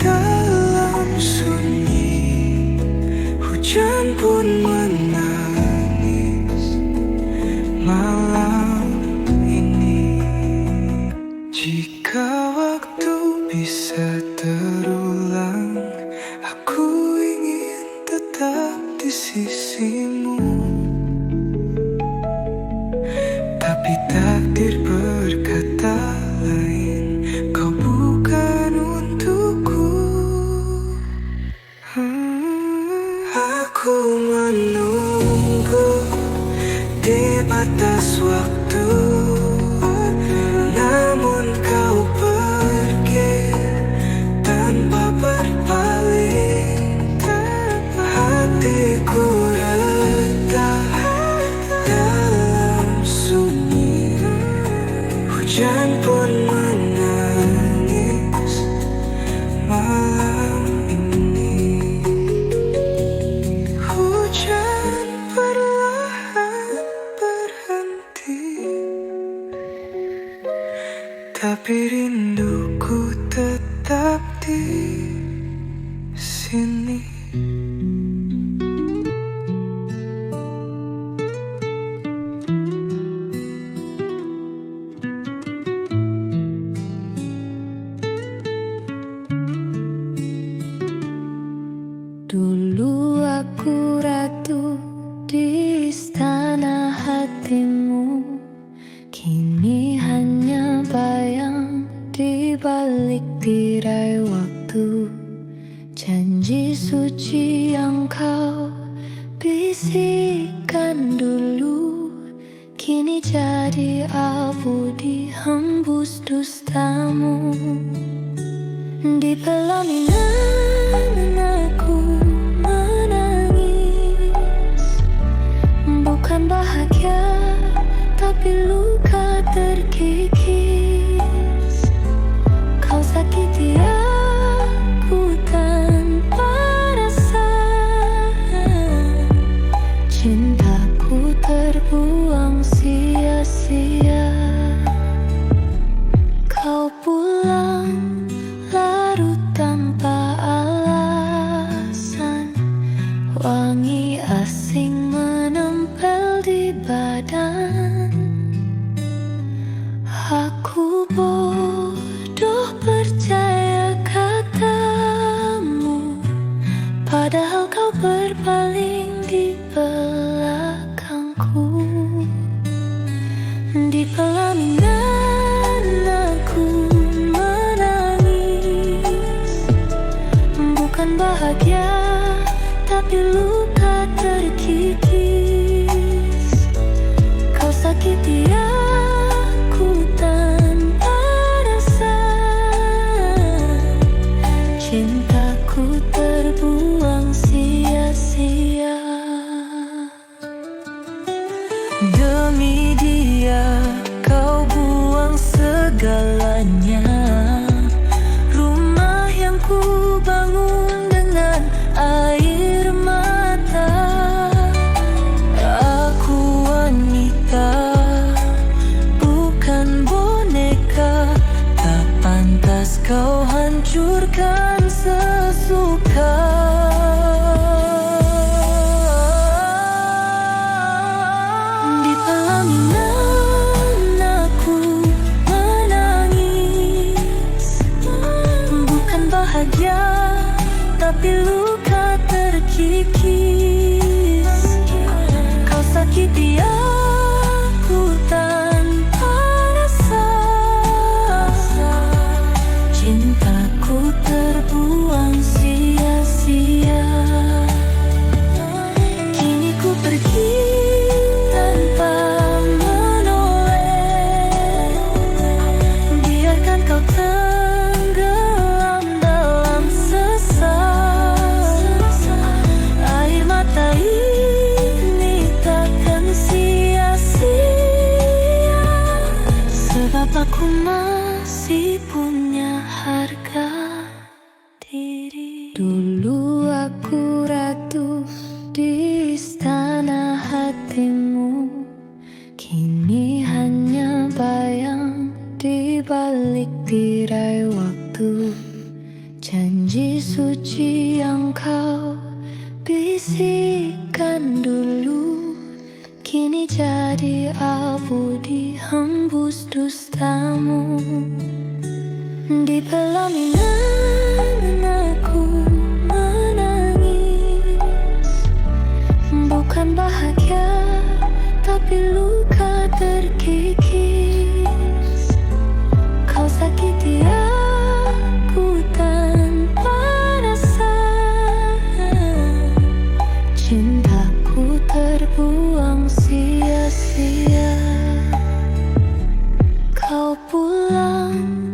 B: dalam sunyi, hujan pun menangis malam ini. Jika waktu bisa terulang, aku ingin tetap di sisimu. Tapi takdir berkata lain, kau bukan untukku. Aku menunggu di batas waktu, namun kau pergi tanpa berpaling. Hatiku retak dalam sunyi, hujan pun menangis malam ini. Hujan perlahan berhenti, tapi rinduku tetap di sini.
A: Dulu aku ratu di istana hatimu, kini hanya bayang di balik tirai waktu. Janji suci yang kau bisikkan dulu, kini jadi abu dihembus dustamu. Di pelaminan aku menangis, bukan bahagia tapi luka terkikis. Kau sakiti aku tanpa rasa, cintaku terbuang sia-sia. Kau pulang larut tanpa alasan, wangi asing menempel di badan. Aku bodoh percaya katamu, padahal kau berpaling di belakangku. Di pelaminan aku bukan bahagia tapi luka terkikis. Kau sakiti aku tanpa rasa, cintaku terbuang sia-sia. Demi dia kau buang segalanya, rumah yang ku bangun dengan air mata. Aku wanita, bukan boneka, tak pantas kau hancurkan sesuka. Di pelaminan aku menangis, bukan bahagia tapi luka terkikis. Kau sakiti aku tanpa rasa, cintaku terbuang sia-sia. Kini ku pergi tanpa menoleh, biarkan kau tenggelam dalam sesat. Air mata ini takkan sia-sia, sebab aku masih punya harga diri. Dulu aku ratu di istana hatimu, kini hanya bayang di balik tirai waktu. Janji suci yang kau bisikkan dulu, kini jadi abu dihembus dustamu. Di pelaminan aku menangis, bukan bahagia tapi luka terkikis. Kau sakiti aku tanpa rasa, cintaku terbuang sia-sia. Kau pulang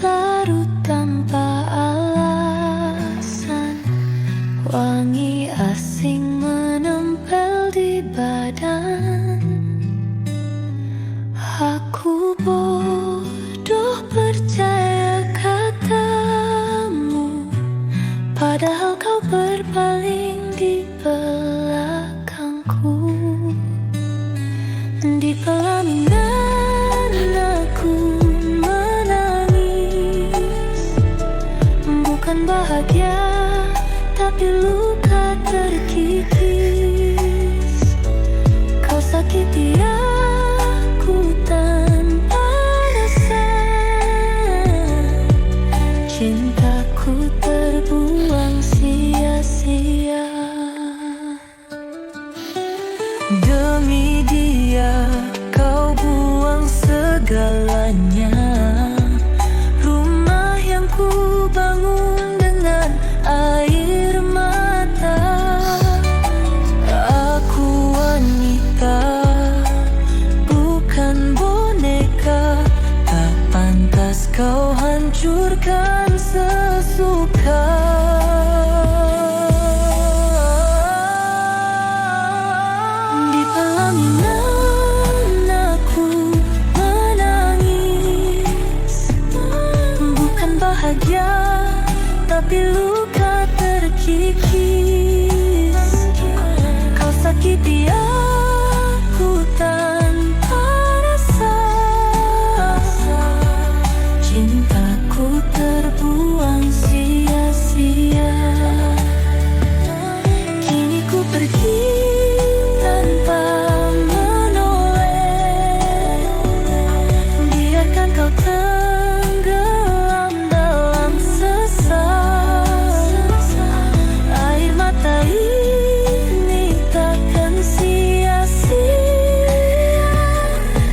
A: larut tanpa alasan, wangi asing menempel di badan. Aku bodoh percaya katamu, padahal kau berpaling di belakangku. Di pelaminan aku menangis, bukan bahagia tapi luka terkikis. Kau sakiti aku tanpa rasa, cintaku terbuang sia-sia. sakiti aku tanpa rasa. Cintaku terbuang sia-sia. Kini ku pergi tanpa menoleh. Biarkan kau tenggelam dalam sesat. Air mata ini takkan sia-sia,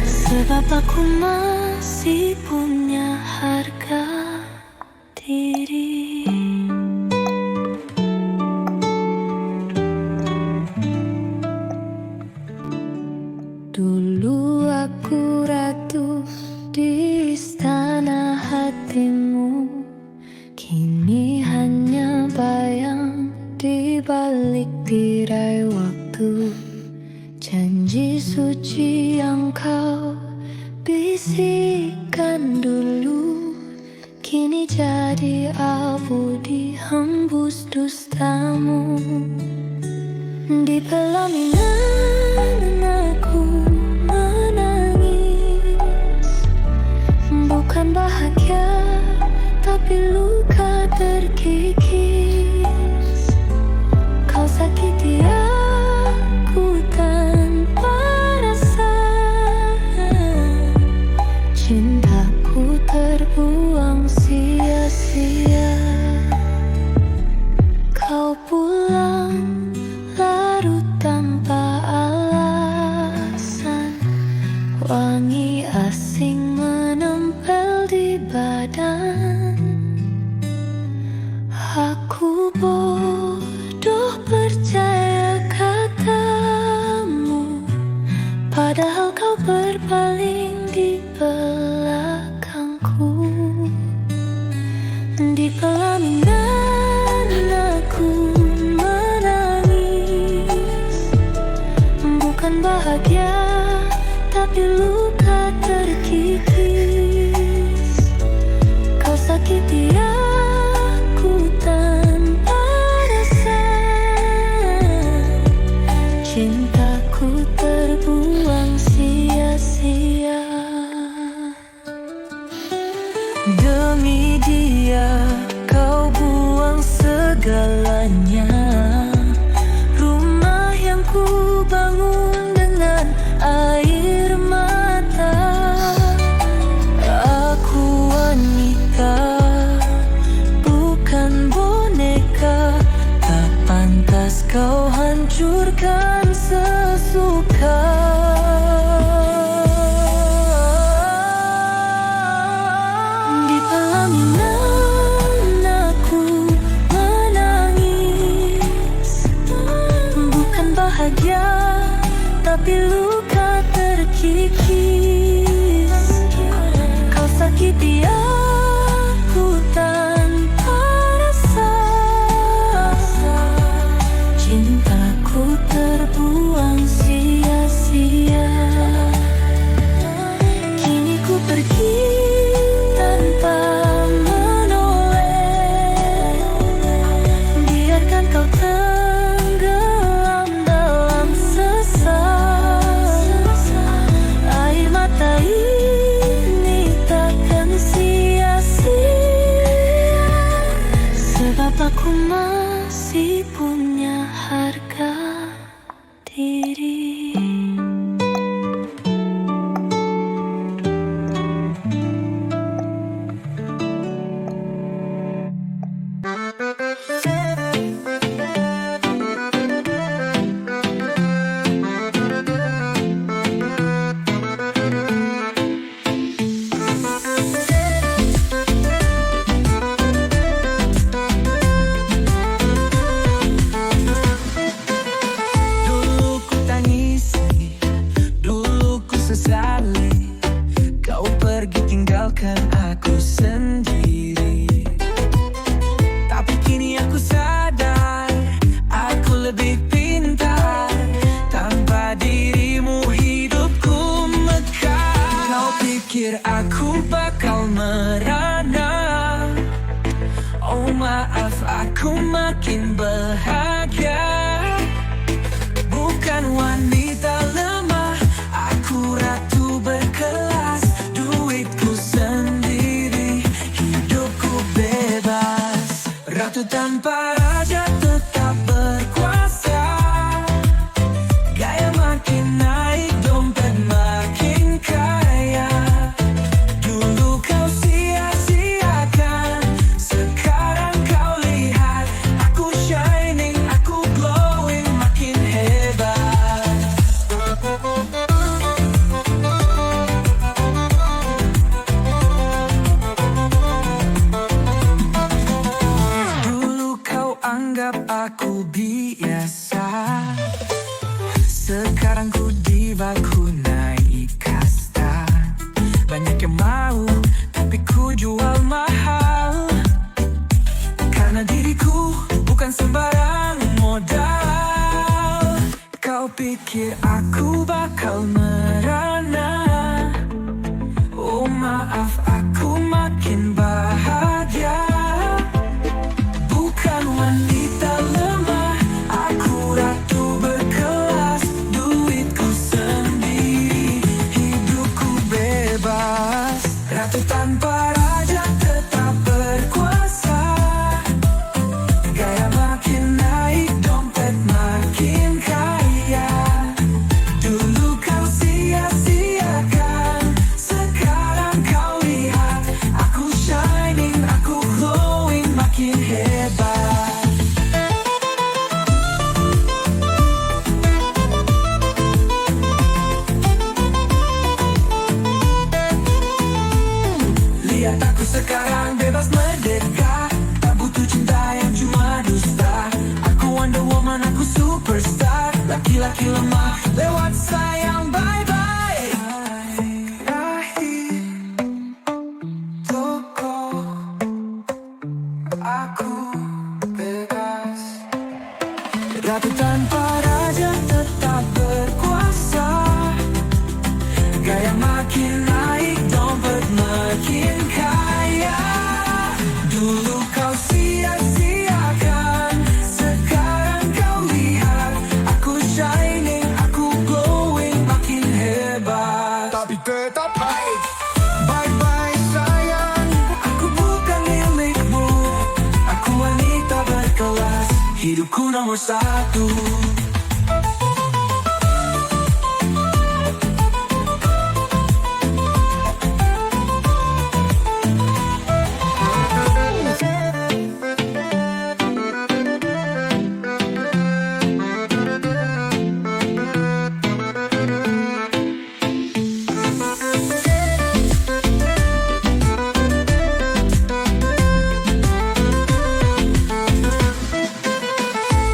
A: sebab aku masih punya harga diri. Dulu aku ratu di istana hatimu, kini hanya bayang di balik tirai waktu. Janji suci yang kau bisikkan dulu, kini jadi abu dihembus dustamu. Di pelaminan aku menangis, bukan bahagia tapi luka terkikis. Kau sakiti aku tanpa rasa. Cintaku terbuang sia-sia. Kau pulang larut tanpa alasan. Wangi asing menempel di badan. Aku bodoh percaya katamu, padahal kau berpaling di belakangku. Di pelaminan aku menangis, bukan bahagia tapi luka terkikis. Kau sakiti aku tanpa rasa. Cintaku terbuang sia-sia. Demi dia kau buang segalanya. Rumah yang ku bangun dengan air mata. Aku wanita, bukan boneka. Tak pantas kau hancurkan sesuka. Di pelaminan aku menangis, bukan bahagia tapi luka terkikis. Kau sakiti aku tanpa rasa. Cintaku terbuang sia-sia. Kini ku pergi tanpa menoleh. Biarkan kau tenggelam dalam sesat. Air mata ini takkan sia-sia, sebab aku masih punya harga diri.
B: Dulu ku tangisi, dulu ku sesali. Kau pergi tinggalkan aku sendiri. Tapi kini aku sadar, aku lebih pintar. Tanpa dirimu hidupku mekar. Kau pikir aku bakal merana? Oh maaf, aku makin bahagia. Bukan pikir aku bakal merana? Oh maaf, aku makin bahagia. Bukan wanita lemah, aku ratu berkelas. Duitku sendiri, hidupku bebas. Ratu tanpa raja tetap berkuasa. Gaya makin naik, dompet makin kaya. Dulu kau sia-siakan, sekarang kau lihat. Aku shining, aku glowing, makin hebat. Lihat aku sekarang bebas merdeka. Tak butuh cinta yang cuma dusta. Aku Wonder Woman, aku superstar. Laki-laki lemah lewat sayang, bye-bye. Rahim Toko, aku bebas. Ratu tanpa raja tetap berkuasa. Gaya makin naik, dompet makin kaya. Dulu kau sia-siakan, sekarang kau lihat. Aku shining, aku glowing, makin hebat. Tapi tetap baik. Bye-bye sayang, aku bukan milikmu. Aku wanita berkelas, hidupku nomor satu.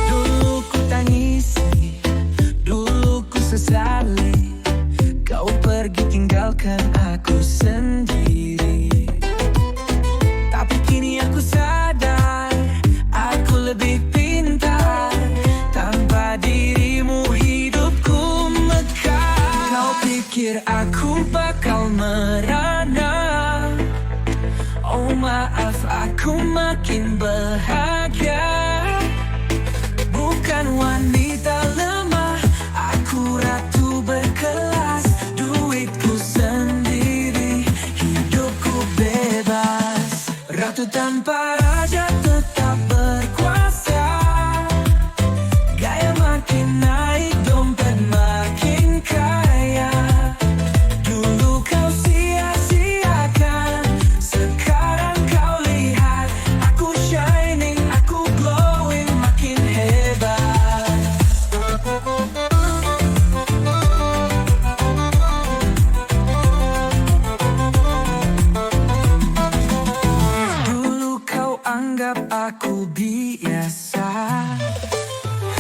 B: Dulu ku tangisi, dulu ku sesali. Kau pergi tinggalkan aku sendiri. Tapi kini aku sadar, aku lebih pintar. Tanpa dirimu hidupku mekar. Kau pikir aku bakal merana? Oh maaf, aku makin bahagia. Bukan wanita lemah, aku ratu berkelas. Duitku sendiri, hidupku bebas. Ratu tanpa raja tetap berkuasa. Gaya makin naik, dompet makin kaya. Dulu kau sia-siakan, sekarang kau lihat. Aku shining, aku glowing, makin hebat. Dulu kau anggap aku biasa,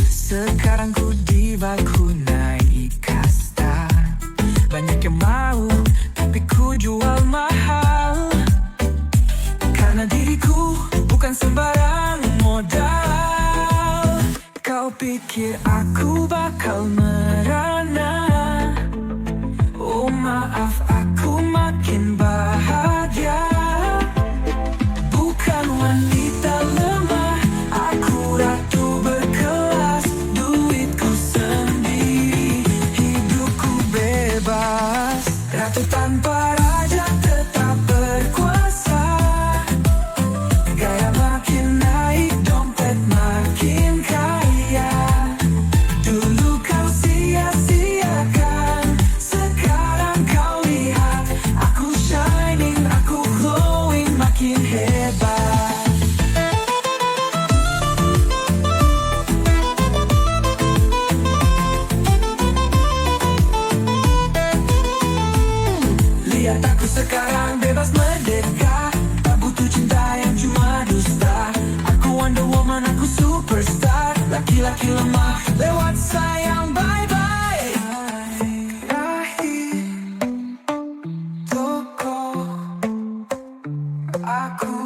B: sekarang ku diva, ku naik kasta. Banyak yang mau, tapi ku jual mahal. Karena diriku bukan sembarang modal. Kau pikir aku bakal merana? Oh maaf, aku makin bahagia. Bukan wanita lemah, aku ratu berkelas. Duitku sendiri, hidupku bebas. Ratu tanpa raja tetap berkuasa. Gaya makin naik, dompet makin kaya. Dulu kau sia-siakan, sekarang kau lihat. Aku shining, aku glowing, makin hebat. Lihat aku sekarang bebas merdeka. Tak butuh cinta yang cuma dusta. Aku Wonder Woman, aku superstar. Laki-laki lemah lewat sayang, bye-bye. Rahim Toko, aku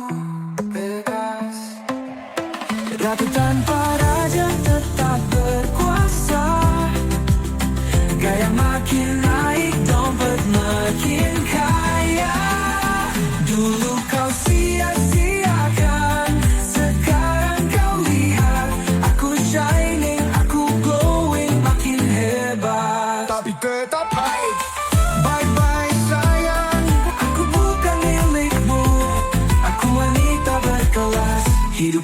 B: bebas. Ratu tanpa raja tetap berkuasa.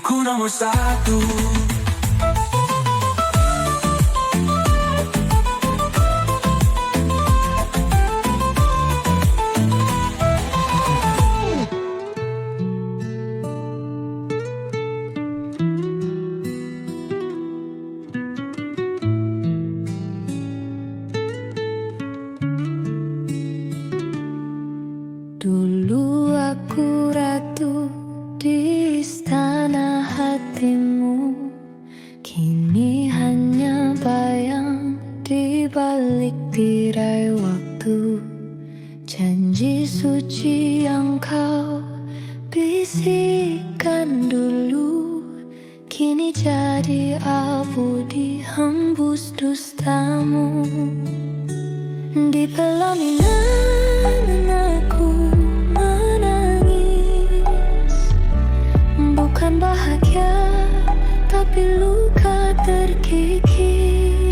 B: Aku nomor satu.
A: Dulu aku ratu di istana hatimu, kini hanya bayang di balik tirai waktu. Janji suci yang kau bisikkan dulu, kini jadi abu dihembus dustamu. Di pelaminan aku menangis, bukan bahagia tapi luka terkikis.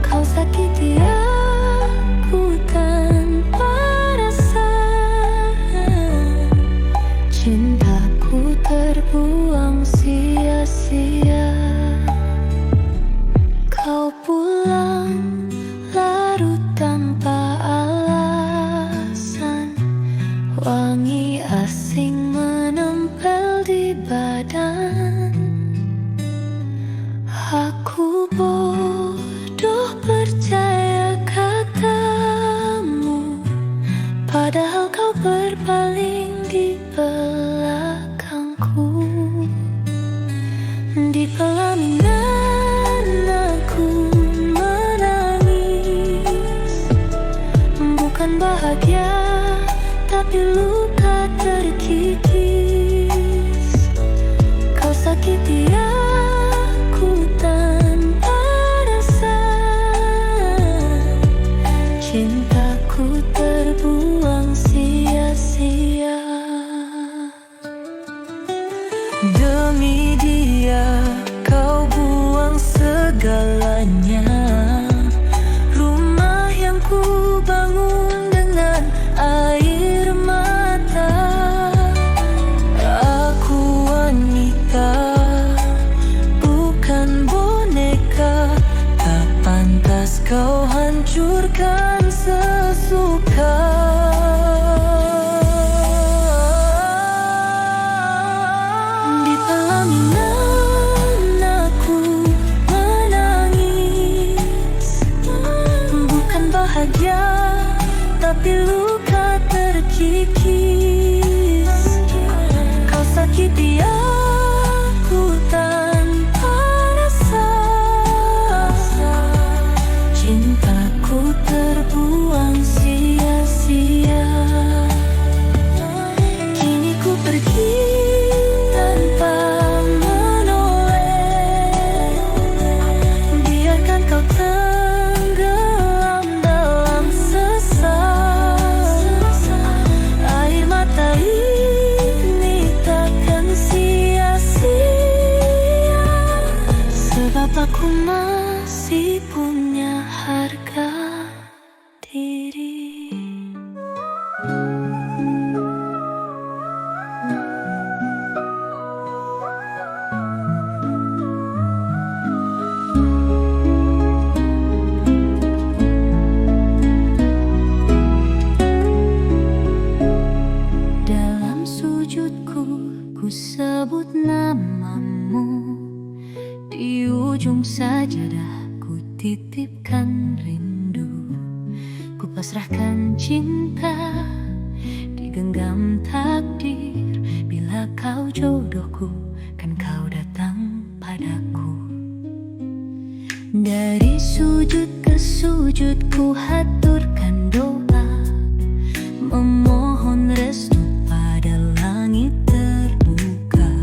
A: Kau sakiti aku tanpa rasa, cintaku terbuang sia-sia. Kau pulang larut tanpa alasan, wangi asing menempel di badan. Aku bodoh percaya katamu, padahal kau berpaling di belakangku. Di pelaminan aku menangis, bukan bahagia tapi luka terkikis. Kau sakiti aku tanpa rasa, cintaku terbuang sia-sia. Demi dia kau buang segalanya, rumah yang ku bangun dengan air mata. Aku wanita, bukan boneka, tak pantas kau hancurkan sesuka. Di pelaminan aku menangis, bukan bahagia tapi luka terkikis. Kau sakiti aku tanpa rasa, cintaku terbuang sia-sia. Kini ku pergi tanpa menoleh, biarkan kau tenggelam dalam sesat. Air mata ini takkan sia-sia, sebab aku masih punya harga diri. Dalam sujudku ku sebut namamu, di ujung sajadah ku titipkan rindu. Ku pasrahkan cinta, digenggam takdir. Bila kau jodohku, kan kau datang padaku. Dari sujud ke sujud ku haturkan doa, memohon restu pada langit terbuka.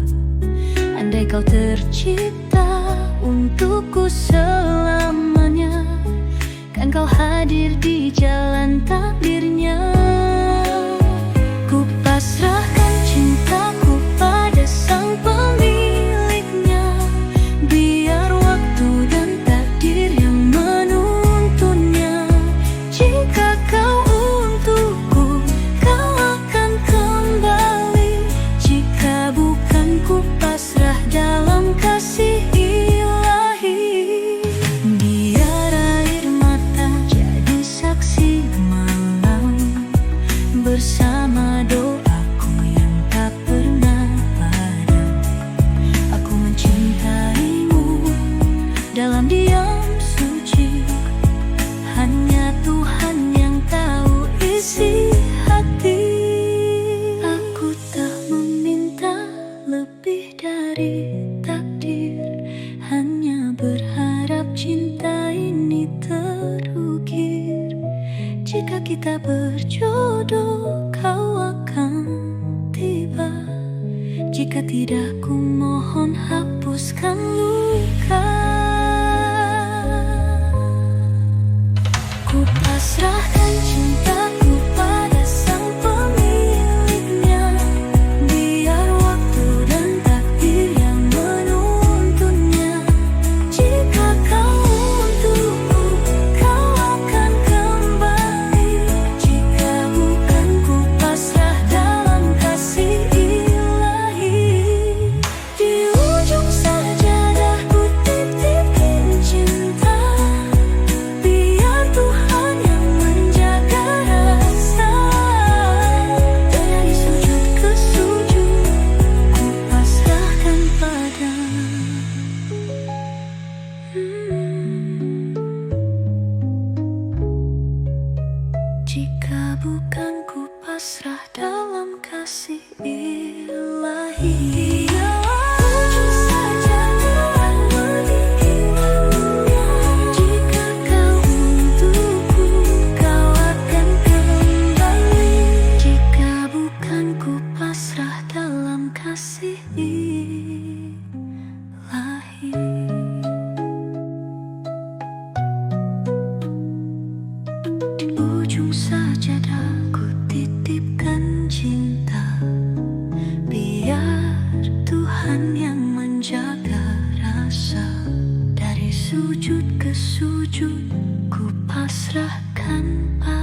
A: Andai kau tercipta untukku selamanya, kan kau hadir di jalan takdirnya. Ku pasrahkan cintaku pada sang pemiliknya, biar waktu dan takdir yang menuntunnya. Jika kau untukku, kau akan kembali. Jika bukan, ku dalam diam suci. Hanya Tuhan yang tahu isi hati. Aku tak meminta lebih dari takdir, hanya berharap cinta ini terukir. Jika kita berjodoh, kau akan tiba. Jika tidak, ku mohon hapuskan luka. Ku pasrahkan cintaku pada sang pemiliknya. Biar waktu dan takdir yang menuntunnya. Jika kau untukku, kau akan kembali. Jika bukan, ku pasrah dalam kasih ilahi. Di ujung sajadah ku titipin cinta. Biar Tuhan yang menjaga rasa. Dari sujud ke sujud, ku pasrahkan pada. Jika bukan, ku pasrah dalam kasih ilahi. Ujung sajadah mengingatnya. Jika kau untukku, kau akan kembali. Jika bukan, ku pasrah dalam kasih ilahi. Di ujung sajadah ku titipkan cinta. Biar Tuhan yang menjaga rasa. Dari sujud ke sujud, ku pasrahkan pada.